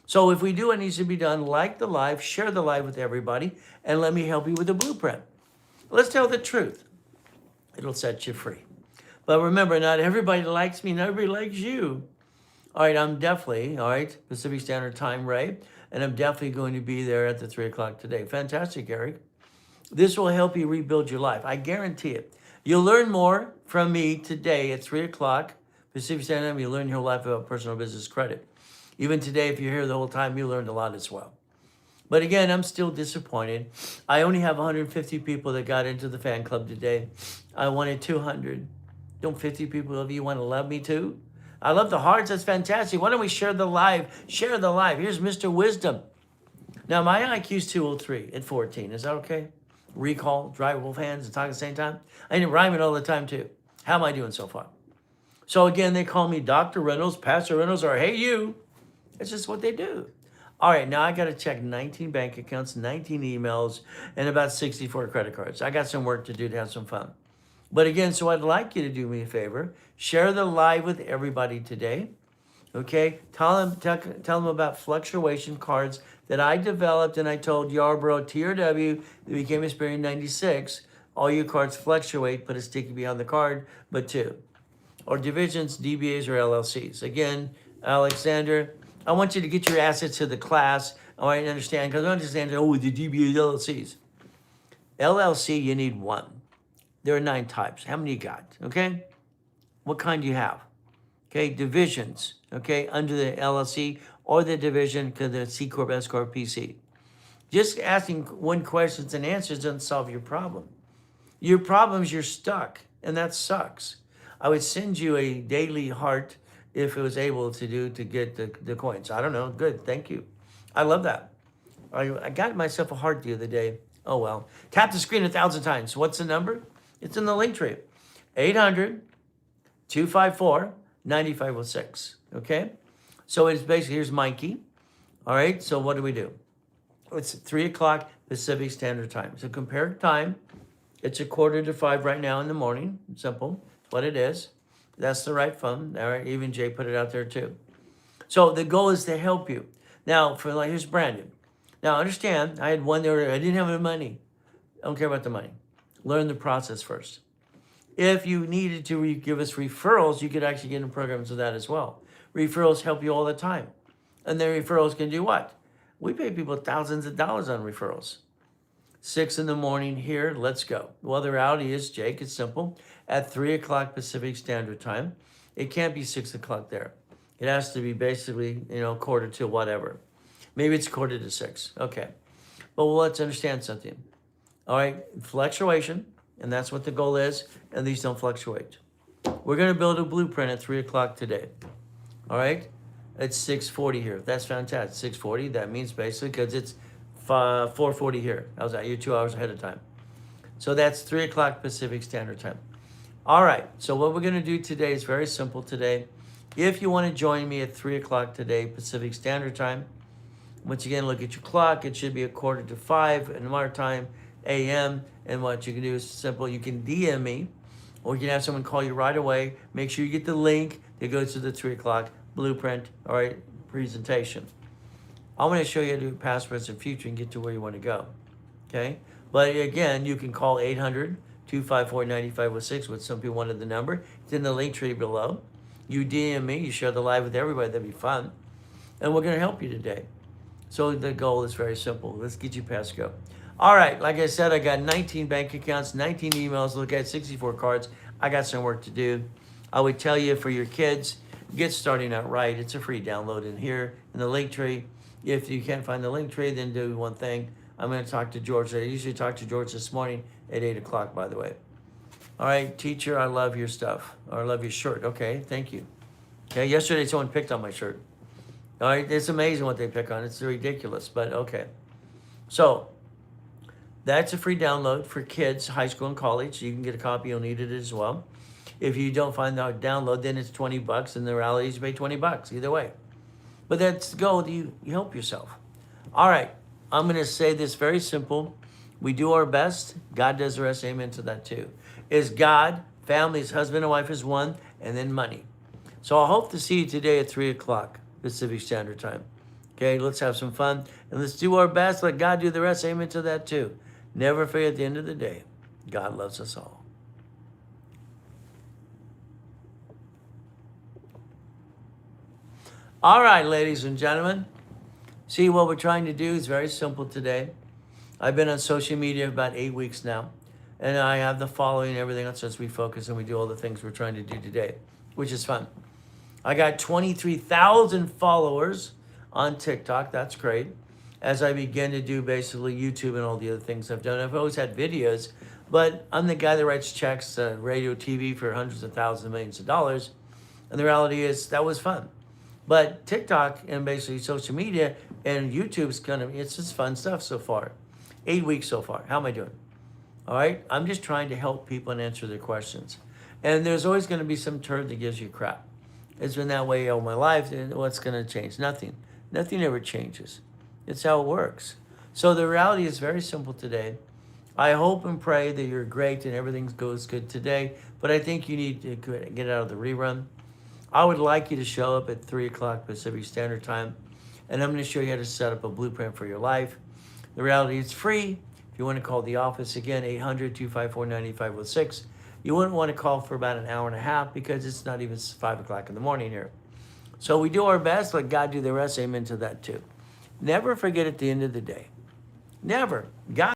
So if we do what needs to be done, like the live, share the live with everybody, and let me help you with the blueprint. Let's tell the truth. It'll set you free. But remember, not everybody likes me, not everybody likes you. All right, I'm definitely, all right, Pacific Standard Time, Ray, and I'm definitely going to be there at the 3 o'clock today. Fantastic, Eric. This will help you rebuild your life. I guarantee it. You'll learn more from me today at 3 o'clock Pacific Standard Time. You'll learn your life about personal business credit. Even today, if you're here the whole time, you learned a lot as well. But again, I'm still disappointed. I only have 150 people that got into the fan club today. I wanted 200. Don't 50 people of you want to love me too? I love the hearts. That's fantastic. Why don't we share the live? Share the live. Here's Mr. Wisdom. Now, my IQ's 203 at 14. Is that okay? Recall, drive both hands, and talk at the same time. I didn't rhyme it all the time too. How am I doing so far? So again, they call me Dr. Reynolds, Pastor Reynolds, or hey you. It's just what they do. All right, now I got to check 19 bank accounts, 19 emails, and about 64 credit cards. I got some work to do to have some fun. But again, so I'd like you to do me a favor. Share the live with everybody today. Okay? Tell them about fluctuation cards that I developed and I told Yarborough TRW that became a Spirit in 96. All your cards fluctuate, put a sticky behind the card, but 2. Or divisions, DBAs, or LLCs. Again, Alexander, I want you to get your assets to the class. All right, understand, because I understand, oh, the DBAs, LLCs. LLC, you need 1. There are 9 types. How many you got? Okay? What kind do you have? Okay, divisions, okay, under the LLC or the division to the C Corp, S Corp, PC. Just asking 1 questions and answers doesn't solve your problem. Your problem is you're stuck, and that sucks. I would send you a daily heart if it was able to do to get the coins. I don't know. Good. Thank you. I love that. I got myself a heart the other day. Oh, well. Tap the screen 1,000 times. What's the number? It's in the link tree. 800-254-9506. Okay? So it's basically, here's Mikey. All right? So what do? It's 3 o'clock Pacific Standard Time. So compare time. It's 4:45 right now in the morning. Simple. What it is. That's the right phone. All right? Even Jay put it out there too. So the goal is to help you. Now, here's Brandon. Now, understand, I had one there. I didn't have any money. I don't care about the money. Learn the process first. If you needed to give us referrals, you could actually get in programs with that as well. Referrals help you all the time. And then referrals can do what? We pay people thousands of dollars on referrals. 6 in the morning here, let's go. Well, the reality is, Jake, it's simple. At 3 o'clock Pacific Standard Time, it can't be 6 o'clock there. It has to be basically, 1:45, whatever. Maybe it's 1:45. Okay. But let's understand something. All right, fluctuation, and that's what the goal is, and these don't fluctuate. We're going to build a blueprint at 3 o'clock today. All right? It's 6:40 here. That's fantastic. 6:40, that means basically because it's 4:40 here. How's that? You're 2 hours ahead of time. So that's 3 o'clock Pacific Standard Time. All right, so what we're going to do today is very simple today. If you want to join me at 3 o'clock today Pacific Standard Time, once again, look at your clock. It should be 4:45 in our time, a.m. And what you can do is simple. You can DM me, or you can have someone call you right away. Make sure you get the link that goes to the 3 o'clock blueprint, all right, presentation. I'm going to show you how to do past, present, future and get to where you want to go, okay? But again, you can call 800-254-9506, what some people wanted the number. It's in the link tree below. You DM me, you share the live with everybody. That'd be fun. And we're going to help you today. So the goal is very simple. Let's get you past go. All right, like I said, I got 19 bank accounts, 19 emails, look at 64 cards. I got some work to do. I would tell you for your kids, get starting out right. It's a free download in here in the link tree. If you can't find the link tree, then do one thing. I'm going to talk to George. I usually talk to George this morning at 8 o'clock, by the way. All right, teacher, I love your stuff. Or I love your shirt. Okay, thank you. Okay, yesterday someone picked on my shirt. All right, it's amazing what they pick on. It's ridiculous, but okay. So that's a free download for kids, high school and college. You can get a copy. You'll need it as well. If you don't find the download, then it's $20, and the reality is you pay $20 either way. But that's the goal. You help yourself. All right, I'm going to say this very simple. We do our best. God does the rest. Amen to that too. Is God, families, husband and wife is one, and then money. So I hope to see you today at 3 o'clock Pacific Standard Time. Okay, let's have some fun. And let's do our best. Let God do the rest. Amen to that too. Never forget at the end of the day, God loves us all. All right, ladies and gentlemen. See, what we're trying to do is very simple today. I've been on social media about 8 weeks now, and I have the following and everything else as we focus and we do all the things we're trying to do today, which is fun. I got 23,000 followers on TikTok. That's great. As I begin to do basically YouTube and all the other things I've done. I've always had videos, but I'm the guy that writes checks, radio, TV for hundreds of thousands, millions of dollars. And the reality is that was fun. But TikTok and basically social media and YouTube's it's just fun stuff so far. 8 weeks so far. How am I doing? All right. I'm just trying to help people and answer their questions. And there's always going to be some turd that gives you crap. It's been that way all my life. And what's going to change? Nothing. Nothing ever changes. It's how it works. So the reality is very simple today. I hope and pray that you're great and everything goes good today. But I think you need to get out of the rerun. I would like you to show up at 3 o'clock Pacific Standard Time. And I'm going to show you how to set up a blueprint for your life. The reality is free. If you want to call the office again, 800-254-9506. You wouldn't want to call for about an hour and a half because it's not even 5 o'clock in the morning here. So we do our best. Let God do the rest. Amen to that too. Never forget at the end of the day. Never. God